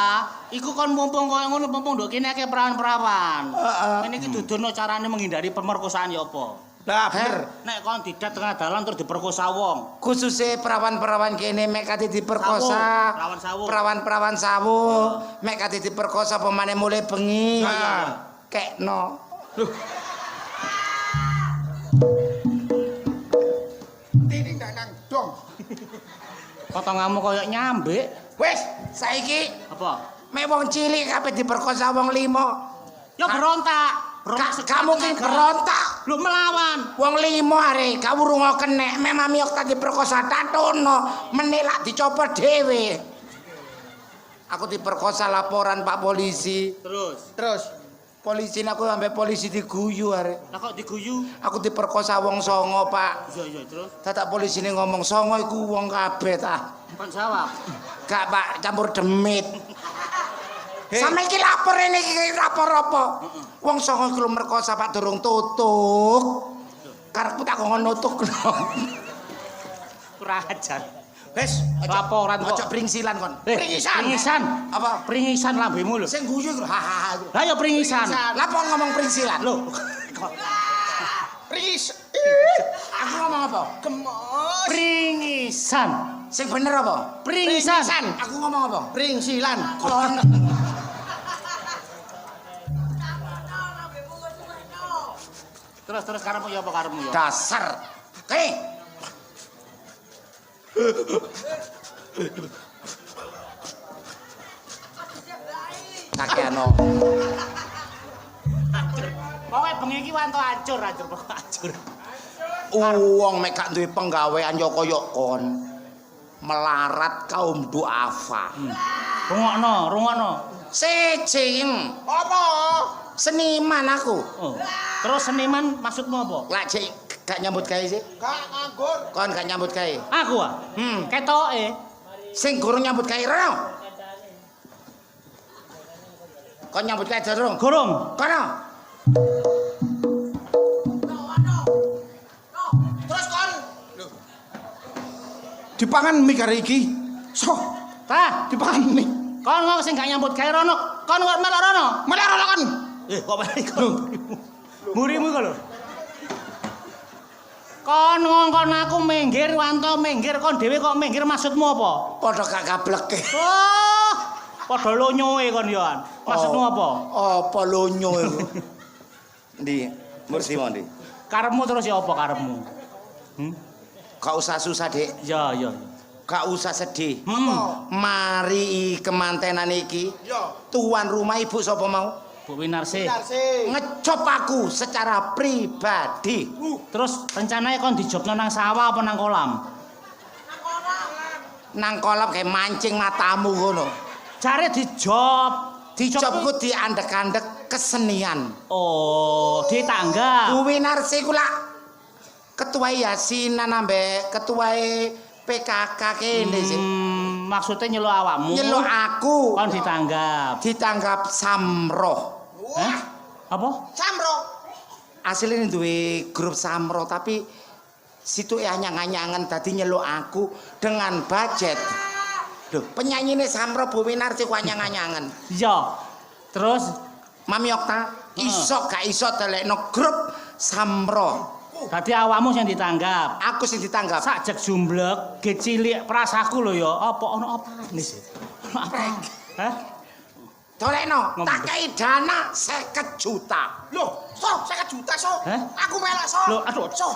iku kon mumpung koyo ngono mumpung ndok kene akeh perawan-perawan. Heeh. Ini iki dudono carane menghindari pemerkosaan ya apa? Lah bener. Nek kon didat tengah dalan terus diperkosa wong. Khususnya perawan-perawan kene mek kate diperkosa. Perawan sawo. Perawan-perawan sawo mek kate diperkosa pemane mulai bengi. Kekno. Lho. Tining nang dong. Potonganmu koyo nyambik. Wes, saiki Apa? mek wong cilik kabeh diperkosa wong limo. Ya berontak. Gak mungkin berontak. Lu melawan. Wong limo are gak wurungo kenek mek mami ok tadi perkosa tatono menelak dicopot dhewe. Aku diperkosa laporan Pak polisi. Terus Polisi aku sampai polisi diguyu are. lah kok diguyu? Aku diperkosa wong songo, Pak. Iya terus. Dadak polisi ini ngomong songo iku wong kabeh ta. Kon jawab. Gak, Pak, campur demit. Sampe iki lapor ini iki lapor apa? Wong songo iku merkosa Pak durung tutuk. Karepku tak kongkon nutuk. Kurang ajar. Wes, Laporan kok. ojo pringsilan kon. Pringisan. Apa? Pringisan lambemu lho. Sing guyu iku ha. Lah ya pringisan. Lah apa ngomong pringsilan? Lho. Pringis. Aku ngomong apa? Gemos. Pringisan. Sing bener apa? Pringisan. Aku ngomong apa? Pringsilan. Kon. Terus karepmu ya apa karepmu ya? Dasar. Oke. Kakeano. Pokoke bengi iki wanto acur pokoke acur. Wong mek gak duwe penggawean ya kaya kon. Melarat kaum duafa. Rungokno. Sejing. Apa? Seniman aku. Oh. Terus seniman maksudmu apa? Lah cek gak nyambut gawe sih? Gak nganggur. Kon gak nyambut gawe. Aku ah. Ketoke. Sing gurung nyambut gawe rono. Kon nyambut gawe durung? Gorong. Kono. Terus kon. Dipangan mie karo iki. So, Tah, dipangan mie. kon kok sing gak nyambut gawe rono. Kon kok melok rono. Malah ora kon. Kok balik kon. Murimu kok lho. Kon ngongkon aku minggir, wanto minggir, kon dhewe kok minggir maksudmu apa? Padha gak gableke. Oh, padha lonyoe kon yoan. Maksudmu apa? Apa lonyo iku? Ndi? Mursi mau ndi? Karepmu terus ya apa karepmu? Gak usah susah, Dik. Ya. Gak usah sedih. Mari kemantenan iki. Yo. Tuan rumah ibu sapa mau? Bu Winarsi. Ngecop aku secara pribadi. Terus rencananya kon dijobno nang sawah apa nang kolam? Nang kolam kayak mancing matamu ngono. Jare dijob. Dijob ku diandek-andek kesenian. Oh, ditanggap. Bu Winarsi ku lak ketua yasinan ambek ketua PKK kene sih. Maksudnya nyeluk awakmu. Nyeluk aku. Kon ditanggap Samroh. Hah? Apa? Samro. Aslinya duwe grup Samroh tapi situ anyang-anyangan tadi nyeluk aku dengan budget. Loh, penyanyi Samroh Bu Winarsi ku anyang-anyangan. Iya. Terus Mami Okta iso gak iso telekno grup Samroh. tadi awakmu sing ditanggap. Aku sing ditanggap. Sajek jumblek, ge cilik prasaku lho ya. Apa ono apa nis? Apa? Hah? Dolekno, tak kei dana 50 juta. Loh, so 50 juta so. Hah? Aku melak so. Loh, aduh. So.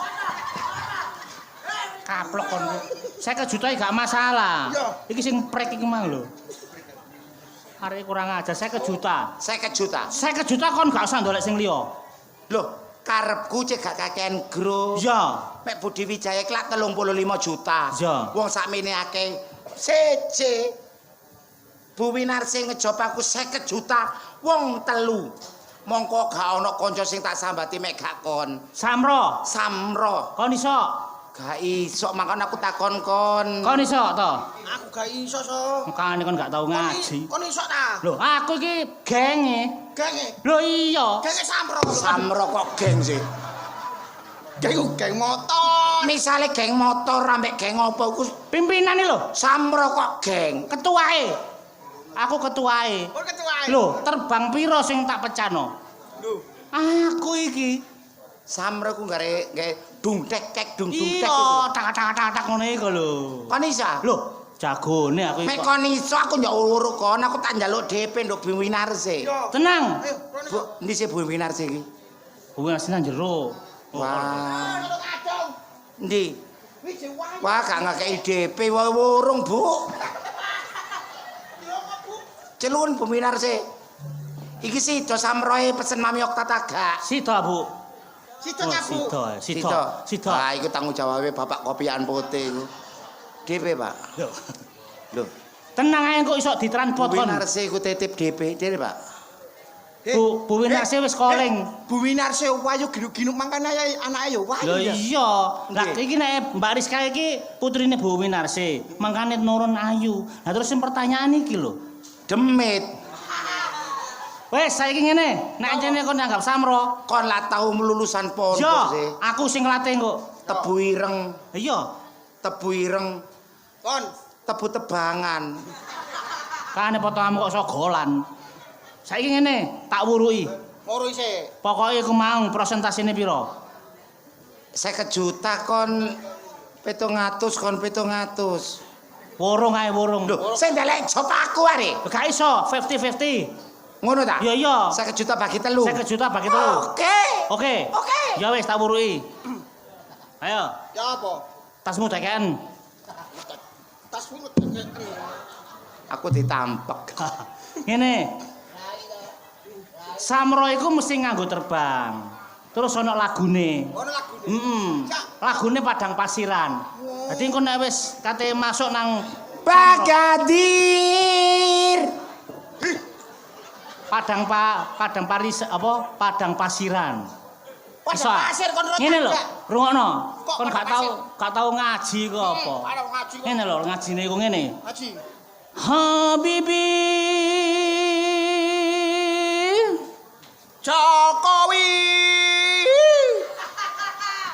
Kaplok kon. 50 juta gak masalah. Iya. Iki sing prek iki mang lho. Arek kurang aja 50 juta. 50 juta. 50 juta kon gak usah ndolek sing liya. Loh, karepku cek gak kakean grup. Iya. Mek Budi Wijaya kelak 35 juta. Iya. Wong sakmene akeh. Siji. Bu Winarsi ngejob aku 50 juta. Wong telu. Mongko gak ana kanca sing tak sambati mek gak kon. Samro, Samroh. kon iso? Gak iso makon aku takon kon. Kon iso to? Aku gak iso so. Makane kon gak tau ngaji. Kon iso ta? Loh, aku iki genge. Genge. Loh iya. Genge Samro. Samroh kok geng sih. Geng motor. Misale geng motor ambek geng apa ku Pimpinane lho, Samroh kok geng. ketuae. Aku ketuae. Kon ketua. Loh, terbang piro sing tak pecano? Lho. Aku iki. Samroh ku gare dung tek kek dung tek Iya, iku. tak ngono iku lho. Kon isa? Loh, jagone aku Mek iki. kon iso aku njak uruk kon aku tak njaluk DP nduk Bu Winarsi. Yo. Tenang. Ayo, kon Bu, iso. ndi sih Bu Winarsi iki? Hubungan nang jero. Wah. Ayo kadang. Ndi? Wis wae. Wah, gak ngekeki DP wae wurung, Bu. Celun Bu Winarsi. Iki sih do Samroe pesen Mami Okta gak? Sida, Bu. Situ Oh, nyabu. Sida. Ah, iku tanggung jawabe Bapak Kopian Putih iku. DP, Pak. Loh. Loh, Tenang ae kok iso ditransport Bu kon. Winarsi iku titip DP, dene, Pak. Bu Winarsi wis calling. Bu Winarsi wayu ginu-ginu mangkane anake yo wayu. Lho ya. iya. Lah Nggih. iki nek Mbak Rizka iki putrine Bu Winarsi, mangkane nurun ayu. Nah terus sing pertanyaan iki lho. Demit. Wes saiki ngene, nek ancene kon nyanggap Samro, Kon lah tau melulusan pondok yo sih. aku sing nglatih kok. Tebu ireng, Iya. tebu ireng, Kon. tebu tebangan. Kane potonganmu kok sogolan. Saiki ngene, tak wuruki. Moro isih. Pokoke iku mau prosentasine piro? 50 juta kon 700 kon 700. Wurung ae wurung. Lho, sing ndelek job aku are. Gak iso 50-50. Ngono ta? Iya iya. 50 juta bagi telu. 50 juta bagi telu. Oke. Oke. Oke. Ya wis tak wuruki. Ayo, Ya apa? tasmu teken. Tasmu Aku ditampek. Ngene. Samro iku mesti nganggo terbang. Terus ana lagune. ono lagu. Lagune Padang Pasiran. Dadi engko nek wis kate masuk nang Bagadir. Padang Paris apa? Padang Pasiran. Iso. Pasir kon Ngene lho, rungokno. Kok Kon padang gak tau ngaji kok apa. Ora ngaji kok. Ngene lho, ngajine iku ngene. Ngaji. Habibi Jokowi.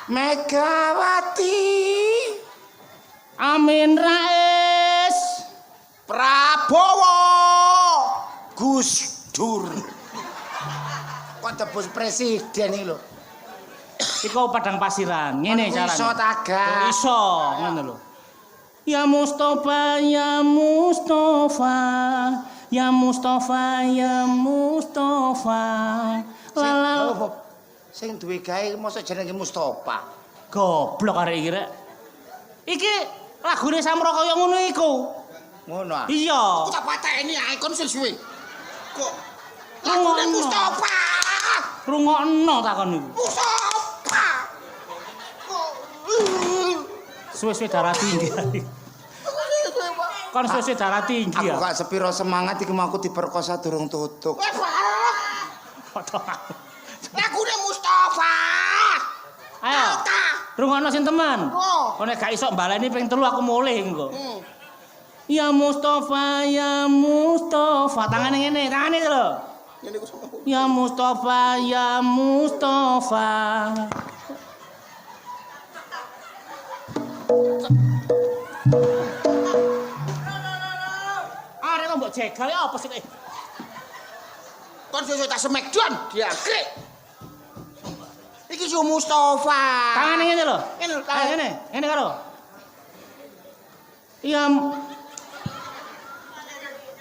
Megawati. Amin Rais Prabowo. Gus Dur. Kok tebus presiden iki lho. iku Padang Pasiran. Ngene Iso carane. taga. Iso, ngono lho. Ya Mustafa, ya Mustafa, ya Mustafa, ya Mustafa. Lala. Sing duwe gawe mosok jenenge Mustofa. Goblok arek iki rek. Iki lagune Samro kaya ngono iku. Ngono ah. Iya. Aku tak pateni ae kon sing suwe. Kok Rungokno. lagune Mustafa. Rungokno takon iku. Mustafa. Kok Suwe-suwe darah tinggi. Aku sing suwe, Pak. Konstitusi darah tinggi Aku ya. gak sepiro semangat iki mau aku diperkosa durung tutuk. Lagune Mustafa. Ayo. Rungono sing temen. Oh. Kok nek gak iso baleni ping 3 aku mulih engko. Ya Mustafa, ya Mustafa. Tangane ngene, tangane itu lho. Ngene ku sama. Ya Mustafa, ya Mustafa. Arek kok mbok jegal ya apa sih? Kon sesuk tak semekdon diakrek. Iki si Mustafa. Tangane ngene lho. Ngene lho, Ayo tangan. ngene, ngene karo. Ya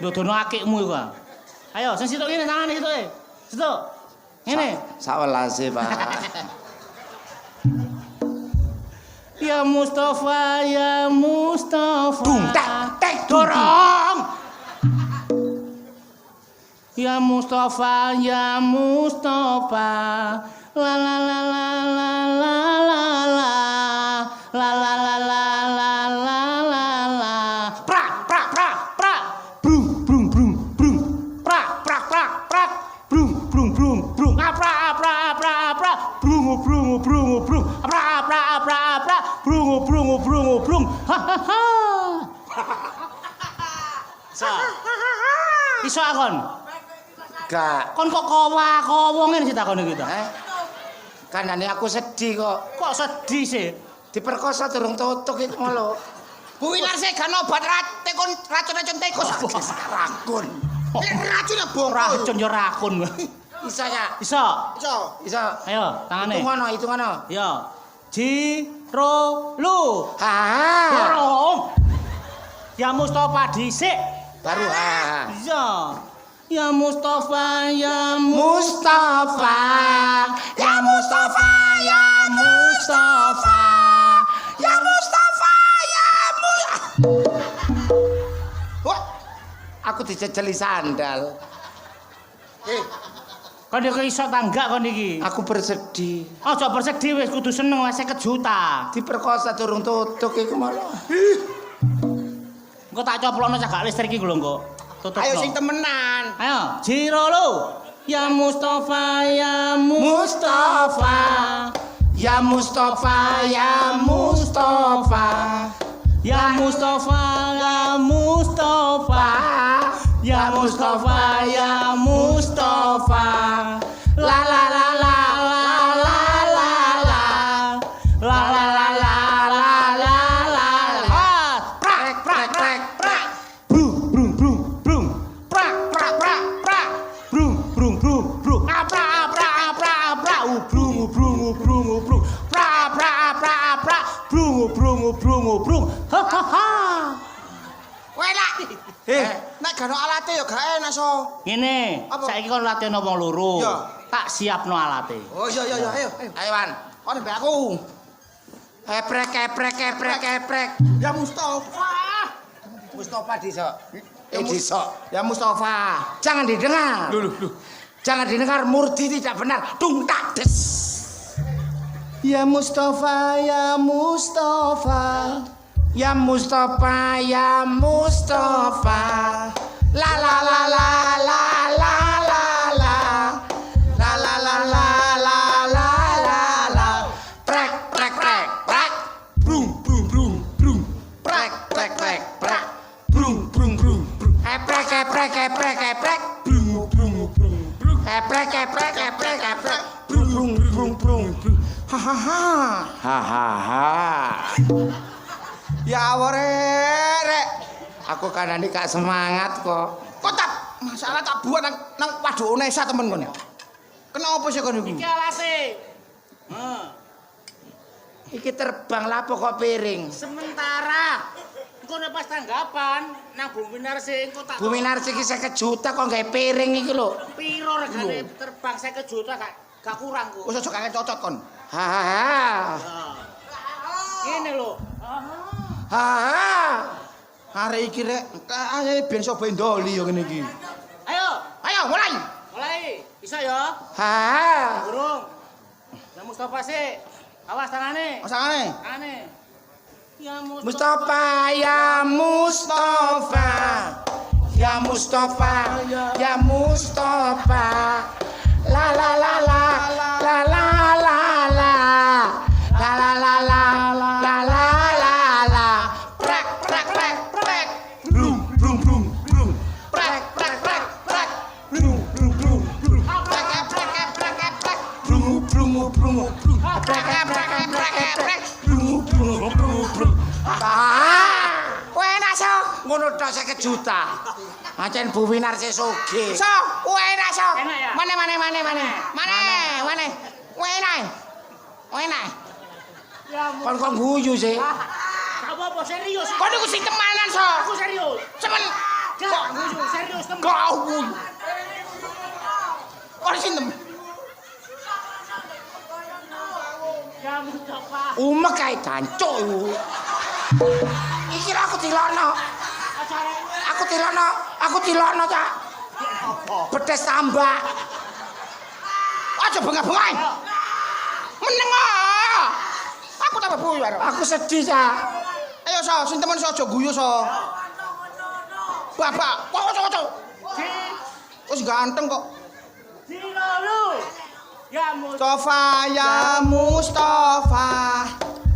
Dodono akikmu iku. Ayo, sing situk ngene tangane situke. Situk. Ngene. Sawelase, Pak. Ya Mustafa, ya Mustafa. Dung tek tek dorong. Ya Mustafa, ya Mustafa. La la la la la la la la. La la la la la la la la. Prak prak prak prak. Brung brung brung brung. Prak prak prak prak. Brung brung brung brung. Aprak aprak aprak aprak. Brung brung brung brung. Aprak aprak aprak aprak. Brung brung brung brung. Ha ha ha. Sa. Iso akon. Gak. Kon kok kowa-kowo ngene sih takone kita. Kandane aku sedih kok. Kok sedih sih? Diperkosa durung tutuk iki ngono. Bu Winarse gak obat racun-racun tikus. Rakun. Racun ya bongko. Racun yo rakun. Bisa ya? Iso. Iso. Bisa. Ayo, tangane. Itu ngono. Yo. Jiro lu. Ha. Dorong. Ya Mustafa dhisik. Baru ha. Iya. Ya Mustafa, ya Mustafa, ya Mustafa, ya Mustafa, ya Mustafa, ya Wah, aku dijejeli sandal. Kon iki iso tanggak kon iki. Aku bersedih. Aja bersedih wis kudu seneng wis 50 juta. Diperkosa durung tutuk iku malah. Engko tak coplokno cagak listrik iki lho engko. Tutupno. Ayo sing temenan. Ayo, Jiro lu. Ya Mustafa, ya Mustafa. Ya Mustafa, ya Mustafa, Ya Mustafa, ya Mustafa. Ya Mustafa, ya Mustafa. La la la la la la la la. La la la la la la la la. Prak prak prak prak. Brung brung brung brung. Prak prak prak prak. Brung brung brung brung. Aprak aprak aprak aprak. Brung brung brung brung. Prak prak prak prak. Brung brung brung brung. Ha ha ha. Welak. Nek gak ono alate ya gak enak so. Ngene, Apa? saiki kon latihan wong loro. Iya. Tak siapno alate. Oh iya iya ayo. Ayo Wan. Ono mbek aku. Eprek eprek eprek eprek. Ya Mustafa. Mustafa diso. Diso. Ya Mustafa. Jangan didengar. Jangan didengar, murti tidak benar. Dung tak des. Ya Mustafa, ya Mustafa. Ya Mustafa, ya Mustafa. La la la la la la la la. La la la la la la la la. Prek prek prek prek. Brung brung brung brung. Prek prek prek prek. Brung brung brung brung. Eprek eprek eprek eprek. Brung brung brung brung. Eprek eprek eprek eprek. Brung brung brung brung. Ha ha ha. Ha ha ha. Ya rek. Aku kanane gak semangat kok. Kok tak masalah tak buat nang waduk Unesa temen kon. Kenapa sih kon iku? Iki alate. Iki terbang lapo kok piring. Sementara engko nek pas tanggapan nang Bumi Narsi engko tak Bumi Narsi iki 50 juta kok gawe piring iki lho. piro regane terbang 50 juta gak kurang kok. Wis aja kakek cocot kon. Ha ha ha. Ngene lho. Ha ha. Arek iki rek, ayo ben sobo ndoli ya ngene iki. Ayo, Ayo mulai. mulai. Bisa ya? Ha ha. Burung. Ya Mustafa sih. Awas tangane. Masangane. Tangane. Mustafa ya Mustafa ya Mustafa ya Mustafa la la la la la la la la la la la la la la la la prek prek prek prek Brum brum brum brum. prek prek prek prek Brum brum brum brum. prek prek prek prek Brum brum brum brum. prek prek prek prek Brum brum brum brum. kowe enak so ngono tok 50 juta ancen Bu Winar sing sugih So, enak so. Enak ya? Mana. Enak. kon guyu sih Apa serius? Kau niku sing temanan so. Aku serius. Cemen. Kok serius temen. Kau guyu. Kau sing tem. Ya Mustafa. umek kae dancuk iku iki lho aku tilokno cak bedes tambak Aja bengak-bengak. Meneng ah. Aku tambah buyar. aku sedih cak Ayo so, sing temen so aja guyu so. Bapak, kok. Wis ganteng kok. Dinalu. Ya Mustafa. Mustafa, ya Mustafa,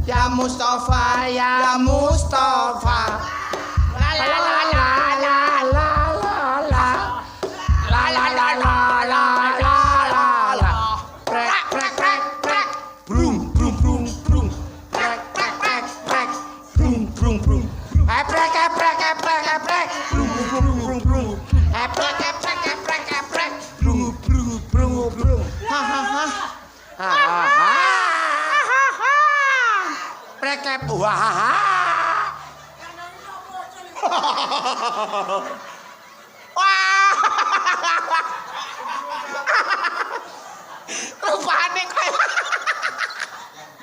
ya Mustafa, ya Mustafa. la la la la la la la la la la la la la la prek prek prek prek Brum brum brum brum. prek prek prek prek Brum brum brum. prek prek prek prek Brum brum brum brum. prek prek prek prek Brum brum brum brum. Prekep wah. Rupane kowe.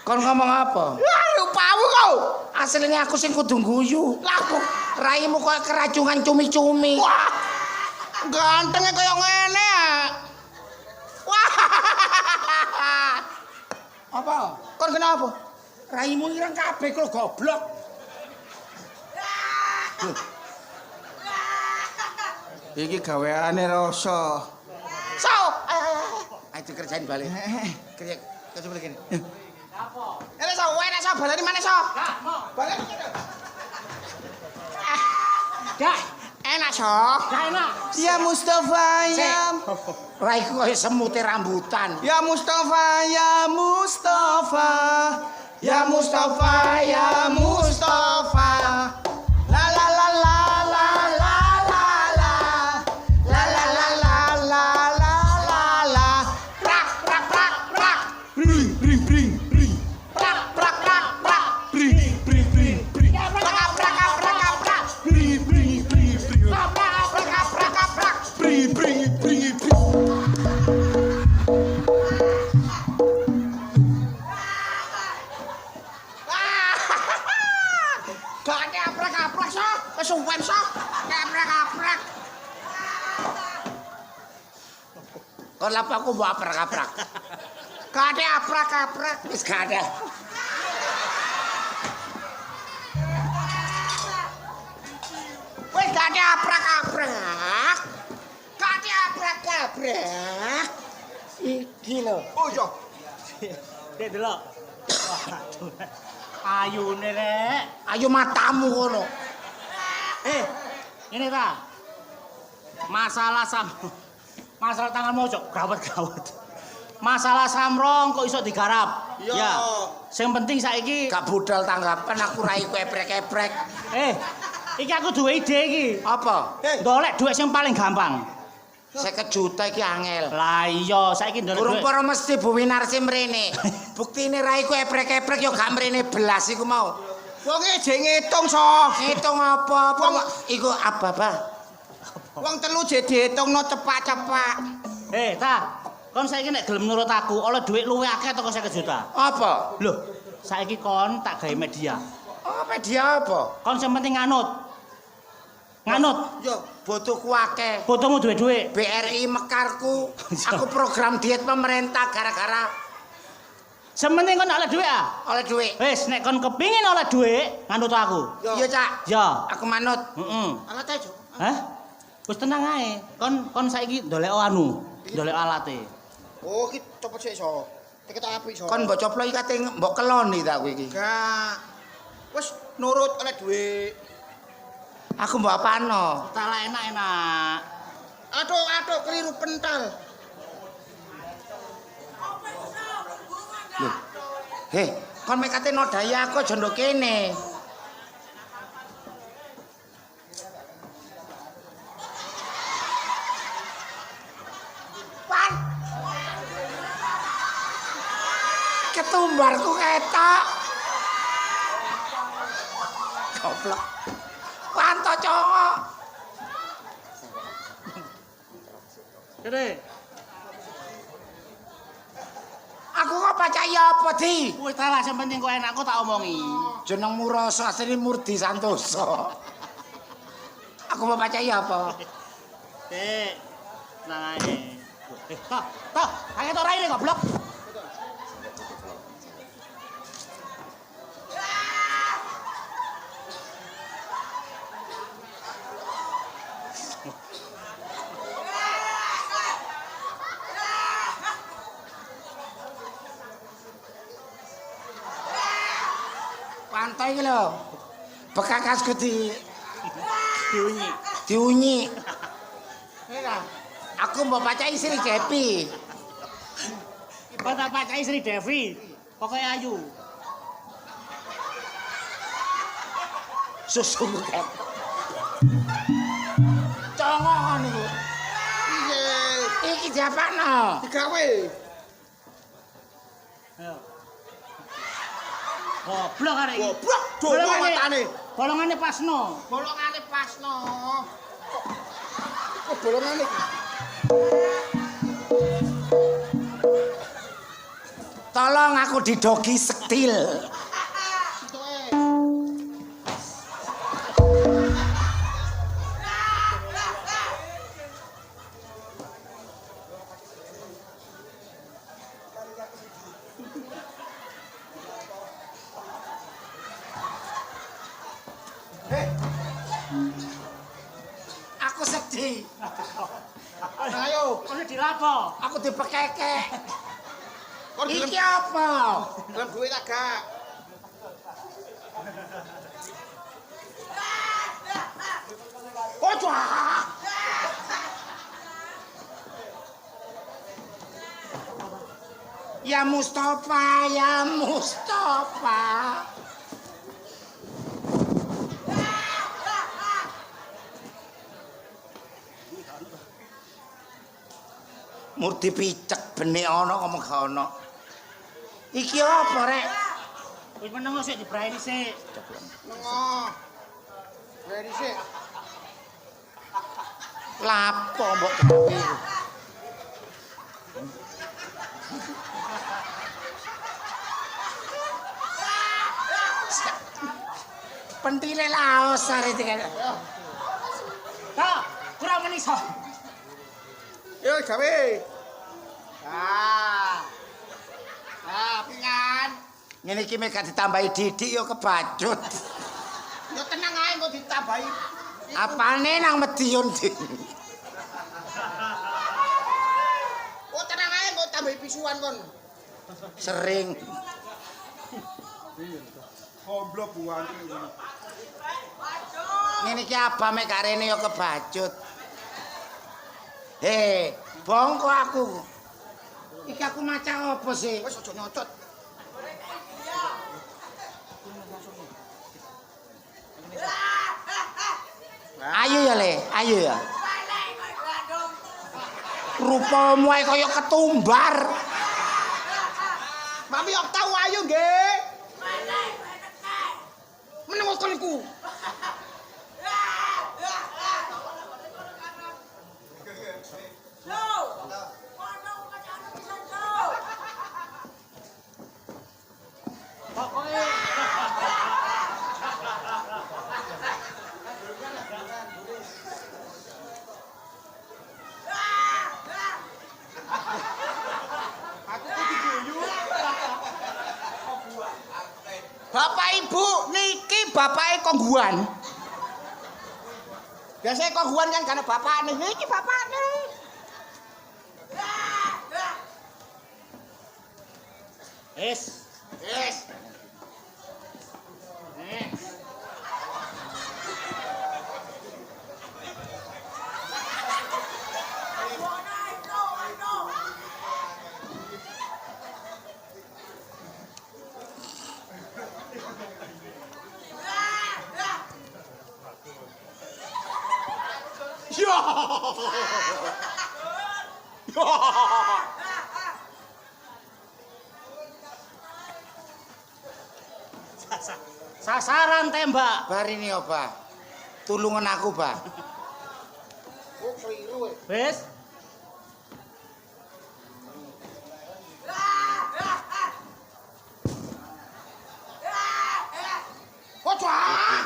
Kon ngomong apa? Rupamu kau. Aslinya aku sing kudu guyu. Laku. Raimu kok keracungan cumi-cumi. Wah. Gantenge kaya ngene ya. Wah. Apa? Kon kenapa? Raimu ireng kabeh kok goblok. Iki gaweane rasa. So, Ayo dikerjain balik. Kerja coba gini. Enak so, enak so, balani mana so? Balani kene. Dah. Enak so. Dah enak. Ya Mustafa ya. Raiku koyo semute rambutan. Ya Mustafa, ya Mustafa. Ya Mustafa, ya Mustafa. La la la la la la la la. La la la la la la la la. Prak prak prak prak. Bring bring bring bring. Prak prak prak prak. Bring bring bring bring. Prak prak prak prak. Bring bring bring bring. Prak prak prak prak. Bring bring bring bring. Gak ada aprak-aprak so, kesuwen so, aprak-aprak. Kon lapa aku mau aprak-aprak. Gak ada aprak-aprak. Wis gak ada. Wes gak ada aprak-aprak. Gak ada aprak-aprak. Iki lho. Oh iya. Dek delok. Waduh. Ayune rek. Ayo matamu kono. Ini ta. Masalah tangan mojok gawat-gawat. Masalah samrong kok iso digarap. Iya. Ya. Sing penting saiki Gak budal tanggapan aku raiku eprek-eprek. iki aku duwe ide iki. Apa? Ndolek dhuwit sing paling gampang. 50 juta iki angel. Lah iya saiki ndolek Urung dhuwit. para mesti Bu Winarsi mrene. Buktine raiku eprek-eprek yo gak mrene belas iku mau. Wong iki ngitung so. Hitung apa? Iku apa, Pak? Wong telu je diitungno cepak-cepak. Ta. Kon saiki nek gelem nurut aku, oleh dhuwit luwih akeh teko 50 juta. Apa? Loh, saiki kon tak gawe media. Oh, media apa? Kon sing penting nganut. Nganut. Yo, bodohku akeh. Fotomu duwe dhuwit. BRI mekarku. Aku program diet pemerintah gara-gara Sementing kon oleh dhuwit ah. Oleh dhuwit. Wis nek kon kepingin oleh dhuwit nganut aku. Iya, Cak. Ya. Aku manut. Heeh. Alat aja. Hah? Wis tenang ae. Kon saiki ndolek anu, ndolek alate. Oh, iki copot sik iso. Ketok apik iso. Kon mbok coplok iki kate mbok keloni ta kowe iki. Gak. Wis nurut oleh dhuwit. Aku mbok apano? Tala enak-enak. Aduh, keliru pental. Loh. Heh, kon mek kate nodai aku aja ndok kene. Pan. Ketumbarku ketok. Goblok. Panto cowok. Kene. Aku kok percaya apa di? Wis tala sing penting kok enak kok tak omongi. Jenengmu Rasa asline Murdi Santoso. Aku mau percaya apa? Dek. Tenang ae. Toh, ayo tok raine goblok. Pantai iki lho. Bekakasku Diunyi. diunyi. Aku mau pacai Sri Devi. Kok tak pacai Sri Devi. Pokoke ayu. Susu ket. Congok niku. Iya, Iki diapakno? digawe. Ayo. Goblok arek iki. Goblok, dono matane. Bolongane pasno. Bolongane pasno. Kok bolongane iki? Tolong aku didogi sektil. Aku sedih. Ayo, Kok dilapo? Aku dipekeke. kon gelem Iki apa? gelem duit agak. Ojo. Ya Mustafa, ya Mustafa. Murdi picek benek ana ngomong gak ana. Iki apa rek? Wis meneng sik dibraini sik. Nengo. Gawe dhisik. Lapo mbok gawe. Pentile laos are iki. Toh, kurang meniso. Yo gawe. Pingan. Ngene iki mek gak ditambahi didik yo kebacut. Yo tenang ae kok ditambahi. Apane nang Medion, Dik? Oh tenang ae kok tambahi pisuan kon. Sering. Goblok buang iki. Ngene iki abah mek gak rene yo kebacut. He, bongko aku. Iki aku maca apa sih? Wis aja nyocot. Ayo ya le, ayo ya. Rupamu ae kaya ketumbar. Mami ok tau ayo nggih. Meneng kok niku. Aku kudu guyu. Bapak Ibu niki bapake kongguan. Biasanya kongguan kan karena bapakne. Niki bapakne. Wis. Yes. Ya. Sasaran tembak. Bar ini apa? Tulungan aku, Pak. Oh, keliru. Wis. Kocak.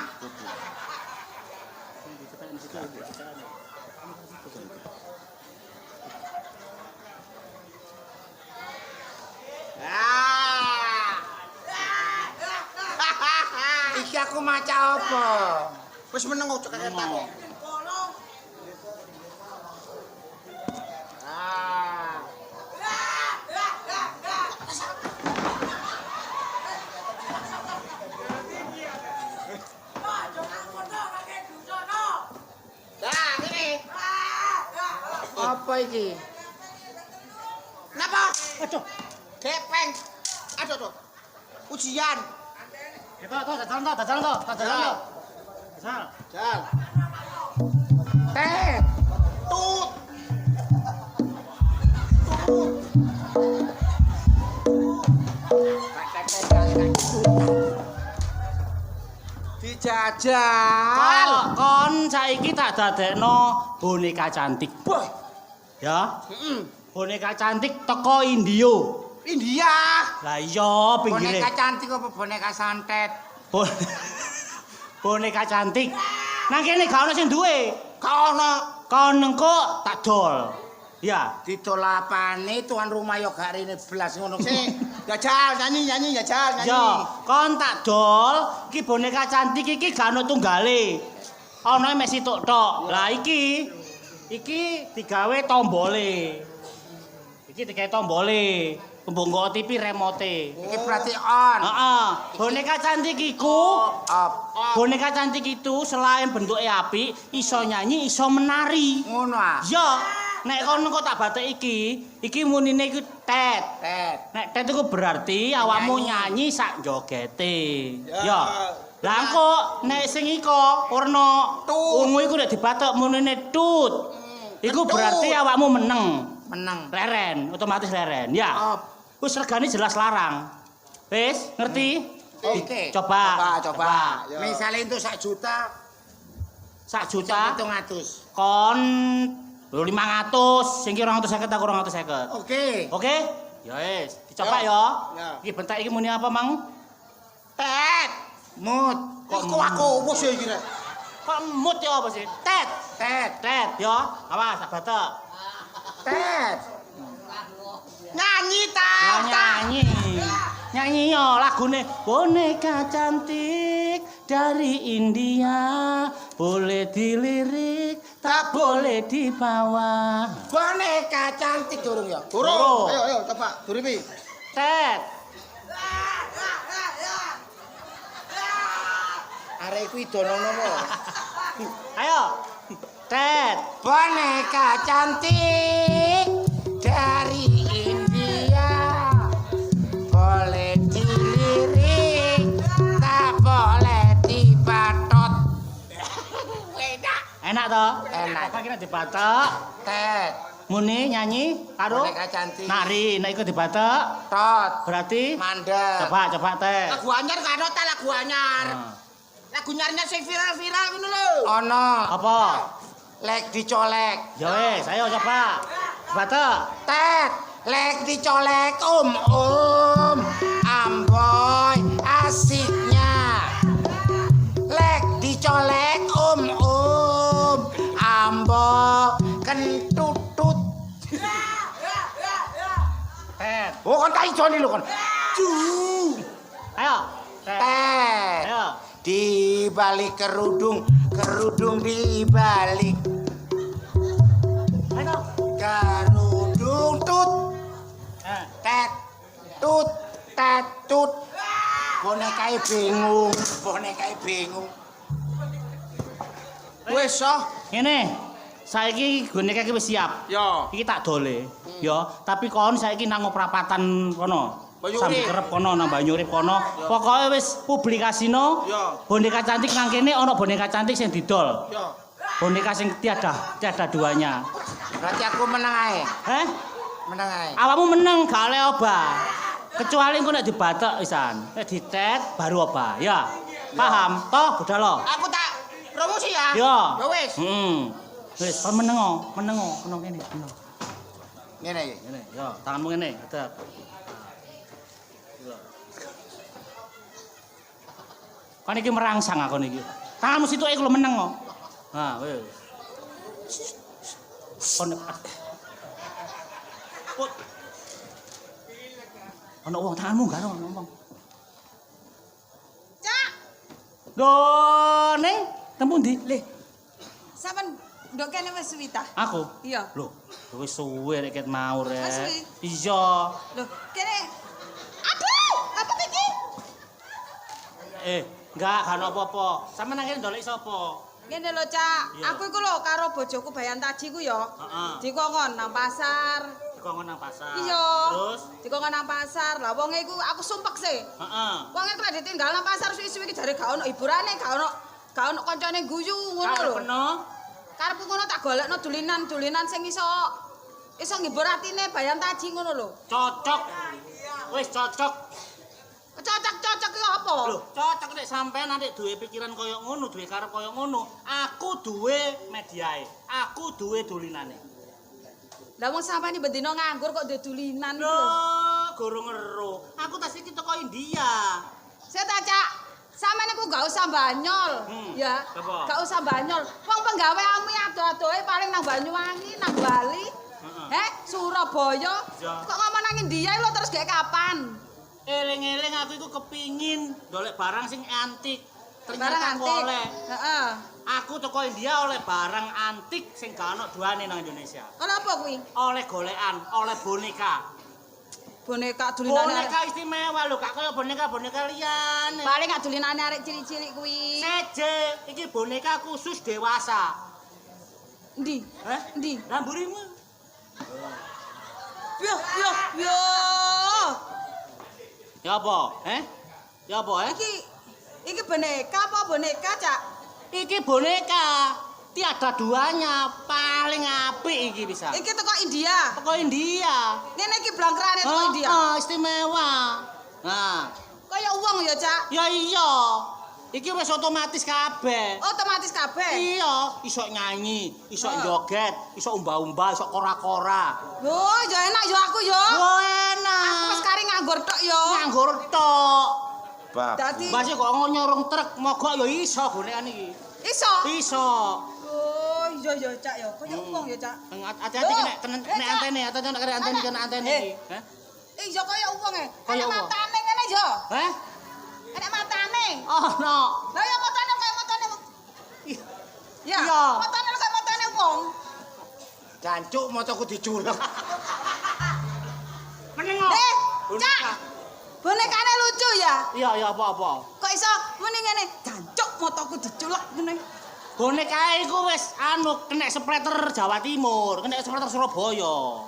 Iki aku maca apa? Wis meneng kok cekak tak kok. Nah, ini. Apa iki? Napa? Aduh. Gepeng. Aduh, aduh. Ujian. Dajalan to. Dasar. Jal. Teh. Tut. Dijajal. Kon saiki tak dadekno boneka cantik. Wah. Ya. Heeh. Boneka cantik teko India. India. Lah iya pinggire. Boneka cantik apa boneka santet? Bon- Boneka cantik. Nang kene gak ono sing duwe. Kono. Kon engko tak dol. Ya. Ditolapane tuan rumah yo gak rene blas ngono. Sing jajal nyanyi jajal nyanyi. Yo, kon tak dol, iki boneka cantik iki gak ono tunggale. Ono mek situk tok. Lah iki digawe tombole. Iki digawe tombole. Pembonggo TV remote. Iki berarti on. Heeh. Boneka cantik iku, Up. boneka cantik itu selain bentuknya apik, iso nyanyi, iso menari. Ngono ah. Yo, nek kon kok tak batek iki munine iku tet. Tet. Nek tet iku berarti awakmu nyanyi sak jogete. Ya. Yo. Lah kok nek sing iko warna Tut. ungu iku nek dibatek munine tut. Iku Tut. berarti awakmu meneng. Menang. Leren, otomatis leren. Ya. Up. Wis regane jelas larang. Wis, ngerti? Oke. Coba. Yo. Misalnya itu 1 juta, 1 juta 700. kon 500, sing ki 250 aku 250. Oke. Oke? Ya wis, dicoba Yo. ya. Ya. Iki bentak iki muni apa, Mang? Tet. Mood. Kok aku wis iki rek. Kok mut ya apa sih? Tet, Tet. ya. Awas, tak batek. Tet. Nyanyi ta. Lah nyanyi. Nyanyi yo lagune boneka cantik dari India, boleh dilirik, tak boleh dibawa. Boneka cantik durung ya. Durung. Ayo coba duripi. Tet. Arek iku idonono apa? Ayo. Tet. Boneka cantik dari India, boleh dilirik, tak boleh dibatot. Enak toh? Enak. Apa kira dibatek? Tet. Muni nyanyi karo Boneka cantik. nari, nek iku dibatek Tot. berarti Mandek. coba Tet. Lagu anyar kan ta lagu anyar. Nah. Lagu nyarnya sing viral-viral ngono lho. Ono. Apa? Lek dicolek. Ya wis, ayo coba. Batek. Tet. Lek dicolek amboy asiknya. Lek dicolek ambo kentutut. Tet. Oh kan tak iso nih lho kon. Ayo. Tet. Ayo. Di balik kerudung dibalik. Ayo. Kerudung tut. Tet. Tut. Tet. Tut. Bonekai bingung. Wis Ngene. Saiki boneka iki wis siap. Yo. Iki tak dole. Ya, tapi kon saiki nang prapatan kono. Banyurip. Sambil kerep kono nang Banyurip kono. Pokoke wis publikasino. Ya. Boneka cantik nang kene ana boneka cantik sing didol. Yo. Boneka sing tiada duanya. berarti aku menang ae. Heh? Menang ae. Awakmu meneng gak oleh obah. Kecuali engko nek dibatek pisan. Nek ditet baru obah. Ya. Paham? Toh budal lo. Aku tak promosi ya. Ya. Ya wis. Wis kon meneng kono kene. Ngene iki. Ngene, ya, tanganmu ngene, adep. Kan iki merangsang aku niki. Tanganmu situke kulo meneng kok. Ha, wis. Kon Put. Ono wong tanganmu gak ono ngomong. Cak, Lho, Ning, temu ndi? Le, sampean ndok kene wis suwi ta? aku. Iya. Lho, wis suwe rek ket mau rek. Wis suwi? Iya. Loh, kene. Aduh, apa iki? Enggak ono apa-apa. Sampe nang kene ndolek sapa? Ngene lho, Cak. Iya. Aku iku lho karo bojoku Bayan Taji ku ya. Heeh. Dikongkon nang pasar. Dikongkon nang pasar. Iya. Terus? Dikongkon nang pasar. Lah wonge iku aku sumpek sih. Heeh. Wonge kok ditinggal nang pasar suwi-suwi iki jare gak ono hiburane, gak ono kancane guyu ngono lho. Karepno Karepku ngono tak golekno dulinan sing iso ngibur atine Bayan Taji ngono lho. cocok. Wis cocok. Cocok iki apa? Lho, cocok nek sampean nek duwe pikiran kaya ngono, duwe karep kaya ngono, aku duwe mediae. Aku duwe dolinane. Lah wong sampean iki bendina nganggur kok duwe dulinan Lho, lho. gurung ero. Aku tas iki teko India. Saya tak Cak, sampean iku gak usah banyol, ya. apa? Gak usah banyol. Wong penggaweanmu ado-adoe paling nang Banyuwangi, nang Bali. Surabaya. Ya. Kok ngomong nang India lho terus gak kapan? Eling-eling aku iku kepingin golek barang sing antik. Barang Ternyata aku antik. oleh. Heeh. Aku teko India oleh barang antik sing gak ono duane nang Indonesia. Ono apa kuwi? Oleh golekan, oleh boneka. Boneka dulinane. Boneka istimewa lho, gak kaya boneka-boneka liyane. Paling gak dulinane arek cilik-cilik kuwi. Seje, iki boneka khusus dewasa. Endi? Heh? Endi? Lah mburimu. Yo. Ya apa? Ya apa, Iki boneka apa boneka, Cak? Iki boneka. Tiada duanya, paling apik iki bisa. Iki teko India. Teko India. Ngene iki blangkrane teko India. Istimewa. Nah, Kaya uang ya, Cak? ya iya. Iki wis otomatis kabeh. Otomatis kabeh. Iya, iso nyanyi, iso joget, iso umba-umba, iso kora-kora. Oh, ya enak ya aku ya. Oh, enak. Aku wis kari nganggur tok ya. Nganggur tok. Dadi Masih kok nyorong truk mogok ya iso gonekan iki. iso. Iso. Oh, iya Cak ya. Kaya uang ya, Cak. Hati-hati kena antene, hati-hati kena antene kena antene iki. Hah? Iya kaya uang e. Kaya Enak uang. matane ngene ya. Hah? Enak matane. Oh, no. Lah ya matane kaya matane. Ya, Iya. matane kaya matane wong. Jancuk motoku diculek. Meneng. Cak. Bonekane lucu ya. Iya, apa-apa. Kok iso muni ngene? Jancuk motoku diculek ngene. Boneka iku wis kena spreader Jawa Timur, kena spreader Surabaya.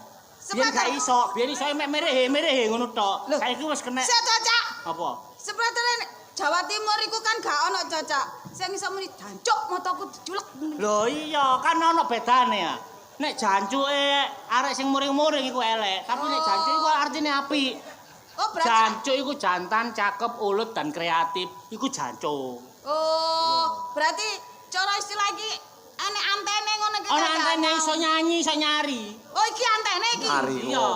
Biyen gak iso, biyen iso mek merehe ngono tok. Saiki wis kena. Cak. Apa? Sebenarnya Jawa Timur iku kan gak ono Cak. Sing iso muni jancuk motoku diculek ngene. Lho iya, kan ono bedane ya. Nek jancuke arek sing muring-muring iku elek, tapi nek jancuk iku artine apik. Oh, berarti Jancuk iku jantan, cakep, ulet dan kreatif. Iku jancuk. Oh, berarti cara istilah iki ane antene ngono iki. Ono Cak. antene iso nyanyi, iso nyari. Oh, iki antene iki. Ari. Iya.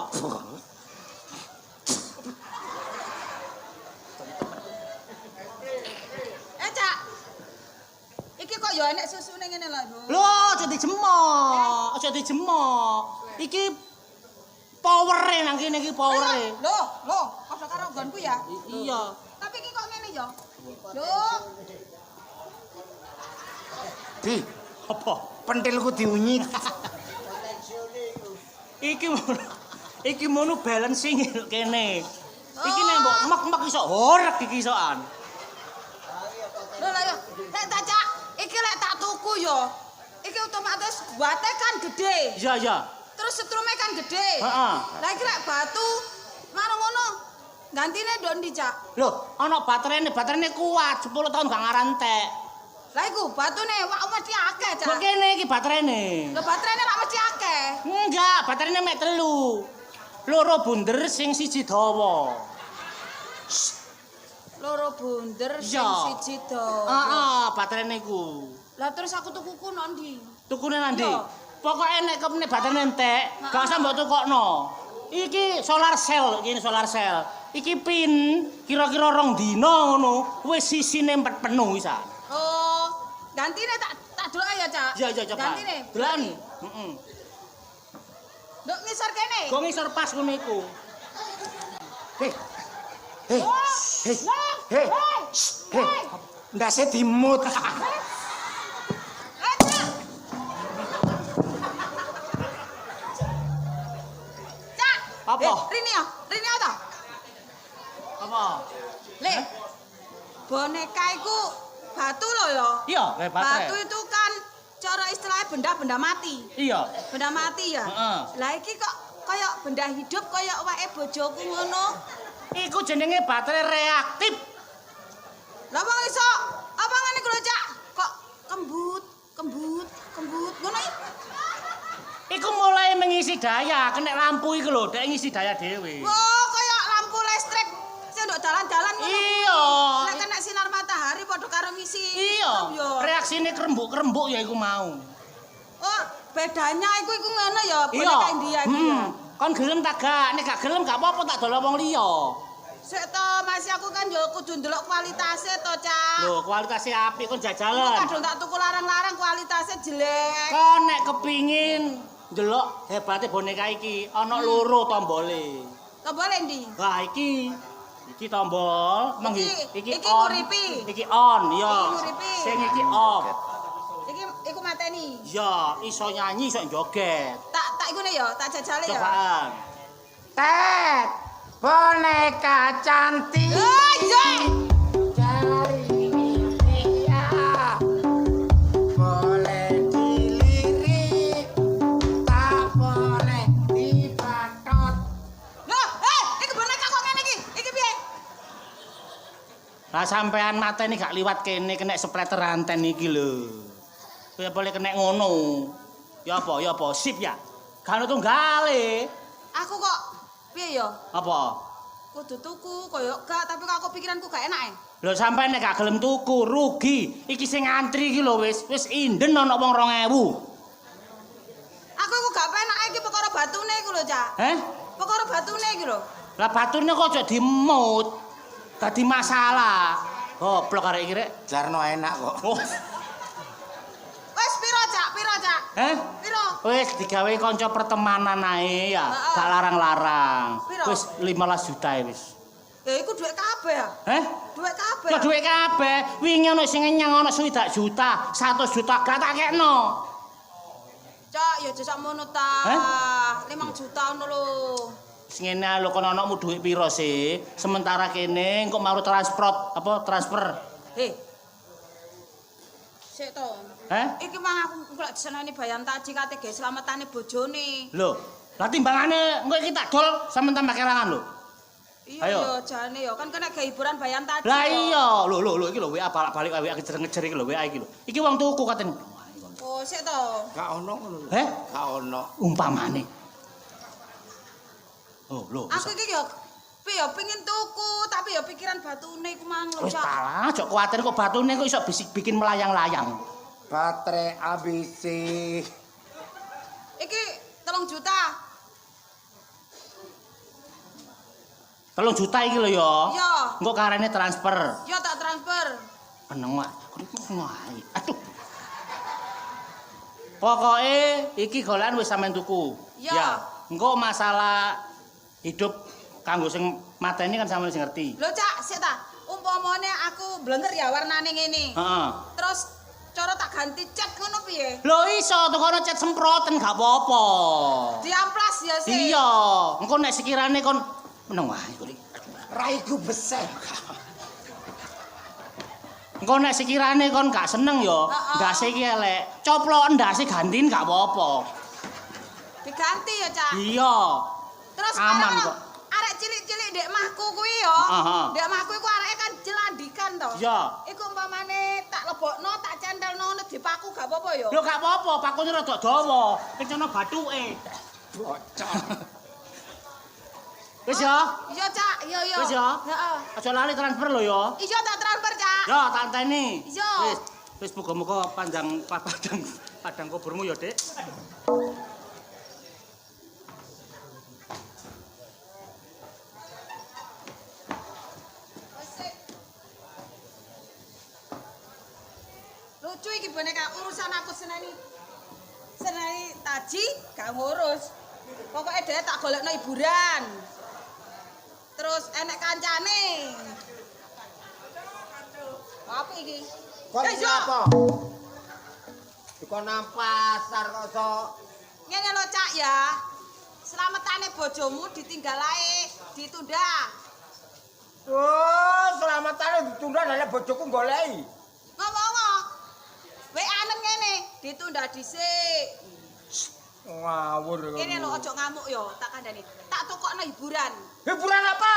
Cak. Iki kok ya enek susune ngene lho. Lho, aja dijemok. Aja dijemok. Iki Powere nang kene iki powere. Loh, padha karo nggonku ya. Iya. Tapi iki kok ngene ya? Loh, Di, Apa? pentilku diunyi. Iki mono balancing kene. Iki nek mbok mek-mek iso horeg iki isokan. lho lah ya. Nek tak cak, iki lek tak tuku ya. Iki otomatis buate kan gede. Iya, iya. Terus setrume kan gede. Heeh. Lah iki lek batu maro ngono. Gantine ndok ndi, Cak? Lho, ana baterene kuat, 10 tahun gak ngarantek. Lah iku batune wak mesti akeh, Cak. Kok kene iki baterene? Lho baterene lak mesti akeh. Enggak, baterene mek 3. Loro bunder sing siji dawa. Loro bunder sing Iya. siji dawa. Heeh, baterene iku. Lah terus aku tuku kuno ndi? Tukune nang ndi? Iya. Pokoke nek kepene baterene entek, gak usah mbok tukokno. Iki solar cell, iki solar cell. Iki pin kira-kira 2 dina ngono, wis sisine penuh isa. Oh, gantine tak delok ya, Cak. Iya, iya, coba. Gantine. Delan. Heeh. Nduk ngisor kene. Go ngisor pas ngono iku. Hei. Hei. Hei. Hei. Hei. Ndase dimut. Cak. Cak. Apa? Rini ya ta? Apa? Le. Boneka iku batu lho ya. Iya, kayak baterai. Batu itu kan cara istilahnya benda-benda mati. Iya. Benda mati ya. Heeh. Lah iki kok kaya benda hidup kaya awake bojoku ngono. Iku jenenge baterai reaktif. Lah wong iso apa ngene iku lho, Cak? Kok kembut ngono iki. Iku mulai mengisi daya, kena lampu iku lho, dek ngisi daya dhewe. Oh, kaya lampu listrik sing ndok dalan-dalan ngono. Iya. Nek kena sinar matahari padha karo ngisi. Iya. Reaksine kerembuk-kerembuk ya iku mau. Oh, bedanya iku ngono ya, Iya. boneka India iki ya. Kon gelem tak gak? Nek gak gelem gak apa-apa tak dolok wong liya. Sik to, Mas, aku kan yo kudu ndelok kualitasé to, Cak. Lho, kualitasnya apik kon Aku jajalan. kadung tak tuku larang-larang kualitasnya jelek. Kon nek kepingin ndelok hebate boneka iki, ana 2 tombole. Tombole ndi? Wah, iki tombol Iki on. nguripi. Iki on, ya. Iki nguripi. Sing iki off. Iku mateni. Ya, iso nyanyi, iso joget. Tak iku ya, tak jajale ya. Cobaan. Tet. Boneka cantik. Oh, iya. Cari dia. Boleh dilirik. Tak boleh dibatot. Loh, iki boneka kok ngene iki? Iki piye? Lah sampean mateni gak liwat kene kena splatter anten iki lho. Kowe boleh kena ngono. Ya apa, sip ya. Gak ono tunggale. Aku kok piye ya? Apa? Kudu tuku koyo gak, tapi kok aku pikiranku gak enak Lho sampean nek gak gelem tuku, rugi. Iki sing antri iki lho wis inden ana wong 2000. Aku iku gak penak iki perkara batune iku lho, Cak. Heh? Perkara batune iki lho. Lah batune kok aja dimut. Dadi masalah. Goblok arek iki rek. Jarno enak kok. Oh. Wes piro, Cak? Heh? Piro? Wis digawe kanca pertemanan ae ya, Heeh. gak larang-larang. Piro? Wis 15 juta wis. Ya iku dhuwit kabeh ya. Heh? Dhuwit kabeh. Ya dhuwit kabeh. Wingi ono sing nyang ono 60 juta, 100 juta gak tak kekno. Cak, ya aja sakmono ta. Heh? 5 juta ngono lho. Wis ngene lho kon onokmu dhuwit piro sih? Sementara kene engko mau transfer. Hei. Sik to. Heh? Iki mang aku lek diseneni bayan taji kate ge slametane bojone. Lho, lah timbangane engko iki tak dol sampean tambah kelangan lho. Iya Ayo. ya jane ya kan kena ge hiburan bayan taji. Lah kok. iya, lho iki lho WA balik WA ngejer iki lho WA iki lho. Iki wong tuku katene. Oh, sik to. Gak ono ngono lho. Heh? Gak ono. Umpamane. Oh, lho. Aku iki ya piye ya pengin tuku tapi ya pikiran batune iku mang lho, Wis Cak. talah, aja kuwatir kok batune kok iso bikin melayang-layang. Baterai ABC. Iki 3 juta. 3 juta iki lho ya. Iya. Engko karene transfer. Ya tak transfer. Eneng wae. Wae. Aduh. Pokoke iki golekan wis sampean tuku. Ya. Engko masalah hidup kanggo sing mateni kan sampeyan sing ngerti. Lho Cak, sik ta. Umpamane aku blenger ya warnane ngene. Heeh. Terus cara tak ganti cat ngono piye? Lho iso tukono cat semproten gak apa-apa. Diamplas ya sih. Iya, engko nek sekirane kon meneng wae kok. Raiku besar. Engko nek sekirane kon gak seneng ya, Heeh. ndase iki elek. Coploken ndase gantiin gak apa-apa. Diganti ya Cak. Iya. Terus Aman arek- kok. Arek cilik-cilik ndek mahku kuwi ya. Heeh. Ndek mahku iku areke kan jelandikan to. Iya. Iku umpamane tak lebokno, tak centelno ngono dipaku gak apa-apa ya. Lho gak apa-apa, pakune rada dawa, kencono bathuke. Bocor. Wis ya, Iya Cak, iya iya. Wis ya? Heeh. aja lali transfer lho ya. Iya tak transfer Cak. Ya, tak enteni. Iya. Wis muga-muga padang kuburmu ya, Dik. Lucu iki boneka urusan aku seneni. Seneni taji gak ngurus. Pokoknya dhewe tak golekno hiburan. Terus enek kancane. Apa iki? Kon Eh, iki yo. apa? Dikon nang pasar kok iso. Ngene lho Cak ya. Selamatane bojomu ditinggal ae, ditunda. Oh, selamatane ditunda nek bojoku goleki. Ngomong. WA-nen ngene, ditunda dhisik. Ngawur. Kene lho aja ngamuk yo, tak kandhani. Tak tukokno hiburan. Hiburan apa?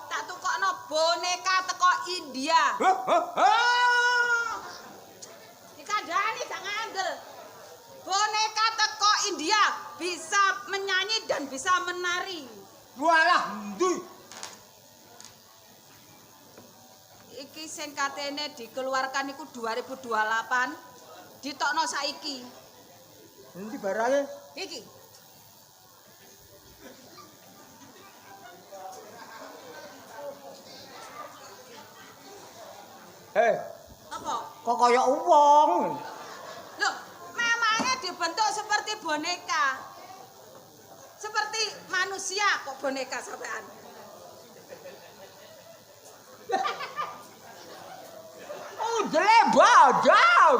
Tak tukokno boneka teko India. Dikandhani gak ngandel. Boneka teko India bisa menyanyi dan bisa menari. Walah, ndi? Iki sing katene dikeluarkan iku 2028. Ditokno saiki. Endi barange? Iki. Apa? Kok kaya wong. Loh, memangnya dibentuk seperti boneka. Seperti manusia kok boneka sampean. Oh, dele badang.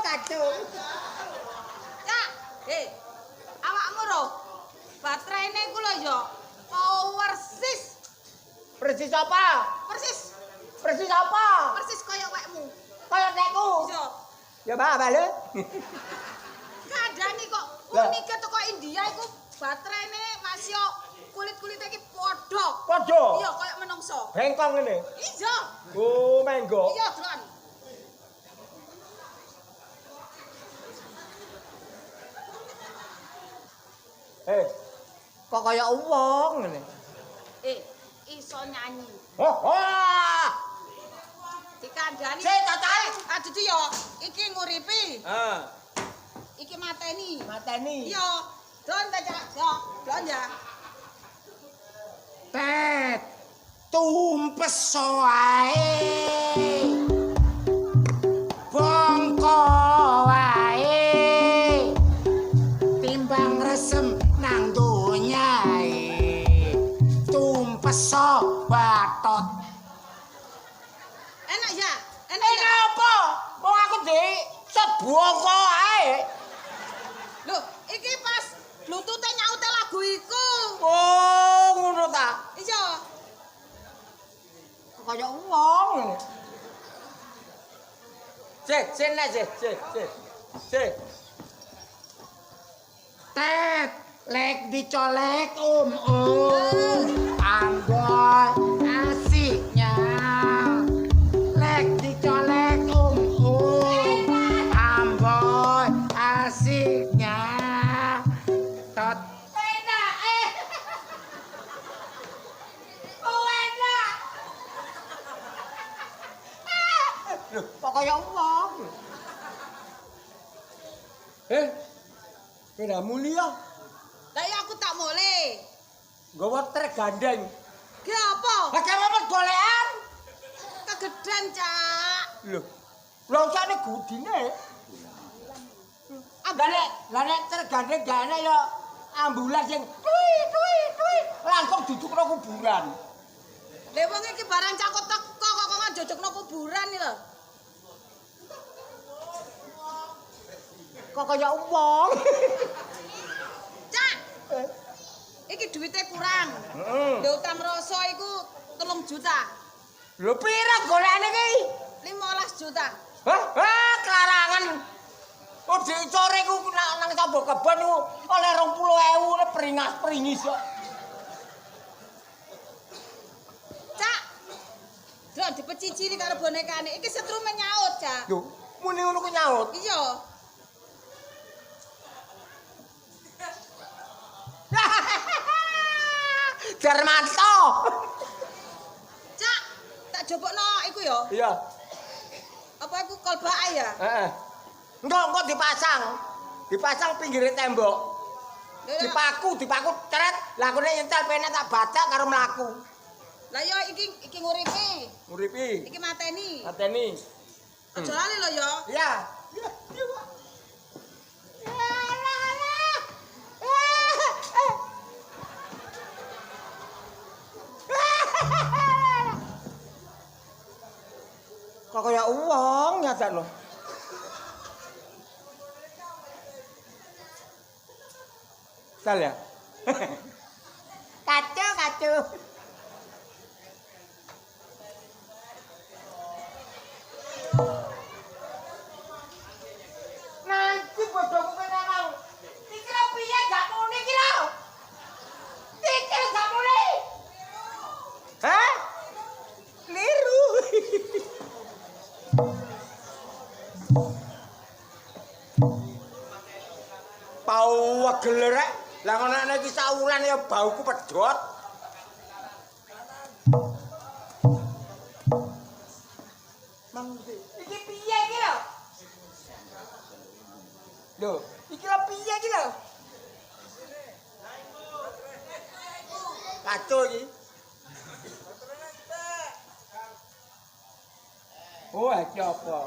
Kacau. Ya, awakmu ro. Baterainya iku lho ya power sis. Persis apa? Persis, Persis apa? persis kaya wekmu. Kaya teku. Iya. Ya bale. Kadane kok Lah. unike teko India iku baterainya masih yo kulit-kulit iki padha. Padha. Iya, kaya menungso. Bengkong ngene. Iya. Oh, menggo. Iya, Dron. Kok kaya wong ngene. Iso nyanyi. Oh. Dikandani. Sik, cacai. Aduh yo, iki nguripi. Ah, Iki mateni. mateni. Iya, Dron ta Cak? Yo, Dron ya. Tet. Tumpes wae. Bongko wae. Timbang resem nang donyae. Tumpes batot. Enak ya? Enak Enak ya? apa? Wong aku dhek set bongko ae. Loh, iki pas Bluetooth-e nyaute lagu iku. Oh, ngono ta. Iya. Kaya wong. Sik. Tet, lek dicolek Amboy asiknya. Lek dicolek Amboy asiknya. Tot. Enak Loh, kok kaya wong. Beda mulia. Lah ya aku tak mulai. Nggawa trek gandeng. Ki apa? Lah kemepet golekan. Kegedean, Cak. Lho. Lah usane gudine. Lah nek tergandeng-gandeng ya ambulans sing tui langsung dudukno kuburan. Lha wong iki barang cakot teko kok njojokno kuburan iki lho. Kok kaya wong. Cak. Iki duwite kurang. Lho utang rasa iku 3 juta. Lho pira golekane iki? 15 juta. Hah, klarangan. Oh dicore ku nang Sabo Kebon ku oleh 20.000 peringas-peringis kok. Cak. Dok dipecicili karo bonekane. Iki setrume nyaut, Cak. Lho, muni ngono ku nyaut. Iya. Darmanto. Cak, tak jopokno iku ya. Iya. Apa iku kolbake ya? Heeh. Engko dipasang. Dipasang pinggire tembok. Dipaku ceret. Lah kene nyentel penak tak baca karo mlaku. Lah ya iki nguripi. Nguripi. Iki mateni. Mateni. Aja lali lho ya. Iya. Kok kaya uang nyadakno. Sal ya. Kacau. Nanti bodohku kena mau. Iki lho piye gak muni iki lho. Iki lho gak muni. Hah? Liru. Pau wegel rek. Lah ngono nek iki saulan ya bauku pedhot. Iki piye iki lho? Lho, iki lho piye iki lho? Kacau iki. Oh, iki apa?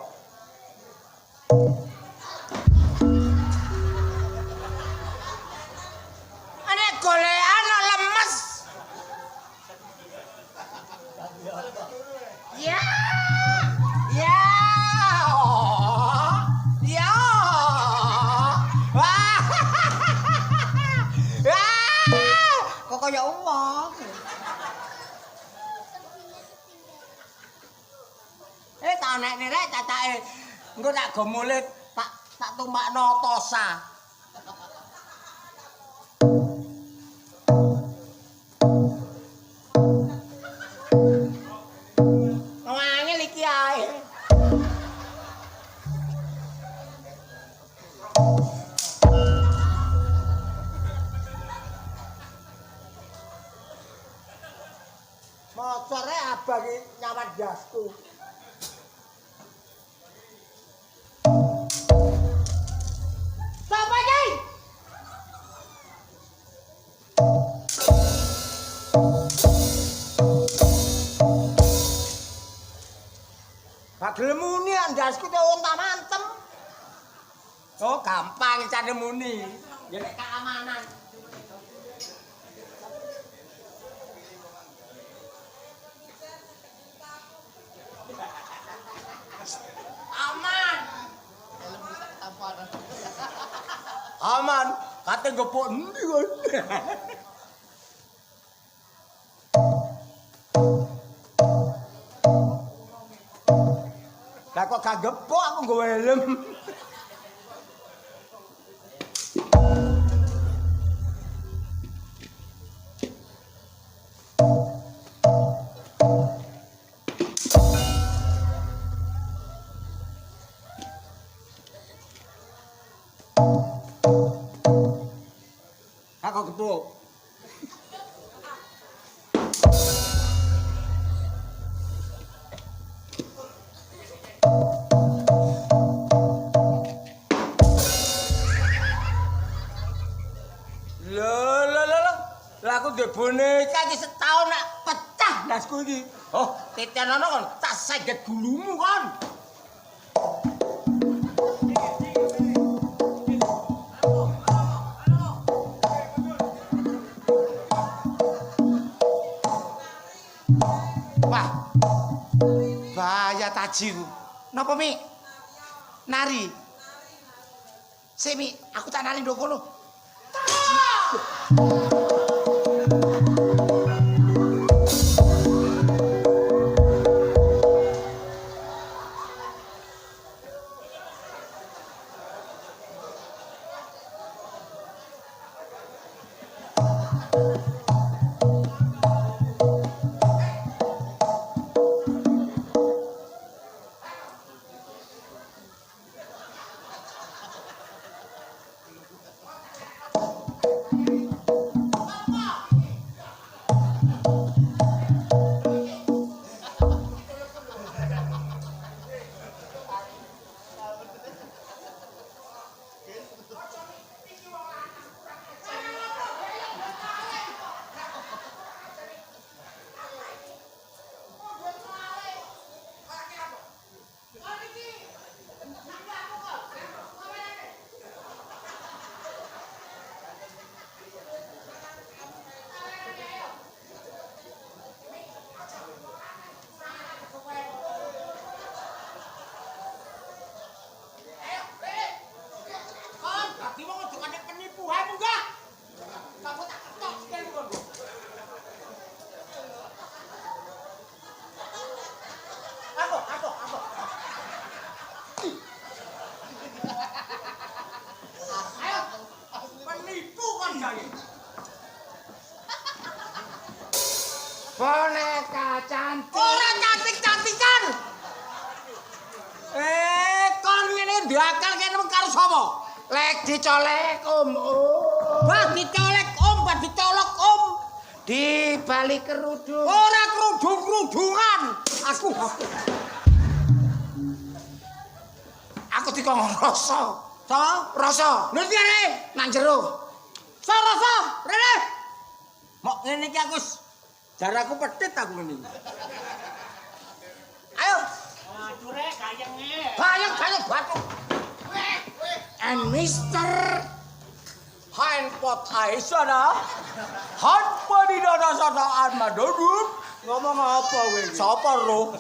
Ane golekan lemes. Ya. Ya. Ya. Wah. Kok kaya uang. Tak nek rek cacake. Engko tak go mulit tak tumakno tosa. Wangil iki ae. Mocore abang iki nyawat dasku. Sapa iki? Gak gelem muni andasku te wong tak mantem. Oh, gampang cane muni. Ya nek keamanan. Aman. Aman, kate gepok endi kon. Lah kok gak gepok aku nggo helm. Aku gepok. Lah aku duwe boneka iki setahun nak pecah dasku iki. Oh, titenono kon tak seget gulumu kon. Taji ku. Napa Mi? Nari. Sik Mi, aku tak nari ndok kono. Boneka cantik. Ora cantik-cantikan. Kon ngene diakal kene karo sapa? Lek dicolek Om. Bak dicolek Om, bak dicolok Om. Di balik kerudung. Ora kerudung-kerudungan. Aku dikongkon rasa. Rasa. Ngerti arek? Nang jero. Rasa. Rene. Mok ngene iki aku jaraku petit aku ngene. Ayo. Aduh rek gayenge. Bayang batu. And Mr. Handpot Aisyah. Handpot di dada-dadaan madoduk. Ngomong apa kowe iki? Sapa ro?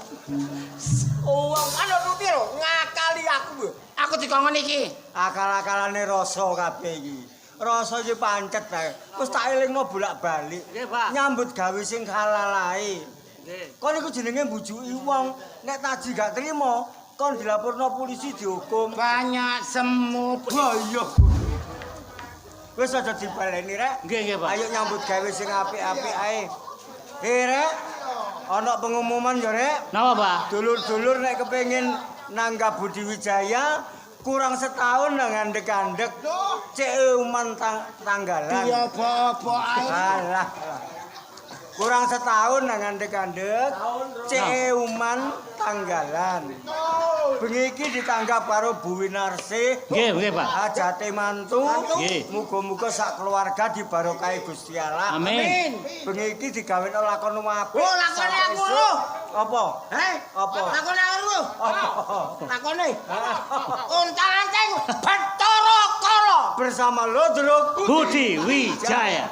Oh, ana nuti lho, ngakali aku lho. Aku dikongkon iki. Akal-akalane rasa kabeh iki. Rasa iki pancet bae. Wis tak elingno bolak-balik. Nggih, Pak. Nyambut gawe sing halal ae. Nggih. Kon iku jenenge mbujuki wong. Nek Taji gak trimo, kon dilaporno polisi dihukum. Banyak semut. Wah iya. Wis aja dibaleni rek. Nggih, Pak. Ayo nyambut gawe sing apik-apik ae. Rek, ana pengumuman ya rek. Napa, Pak? Dulur-dulur nek kepengin nanggap Budi Wijaya kurang setahun nang ngandek-andek cek uman tanggalan. Iya apa ae. Alah. Kurang setahun nang ngandek-andek cek uman tanggalan. Bengi iki ditanggap karo Bu Winarsi. Nggih, Pak. Hajate mantu. Nggih. Muga-muga sak keluarga dibarokahi Gusti Allah. Amin. Bengi iki digaweno lakon apik. Oh, lakone aku Esuk. lho. Apa? Heh? Apa? Lakone aku lho. Apa? Lakone. Unta-anting Bathara Kala. Bersama Lodruk Budi Wijaya.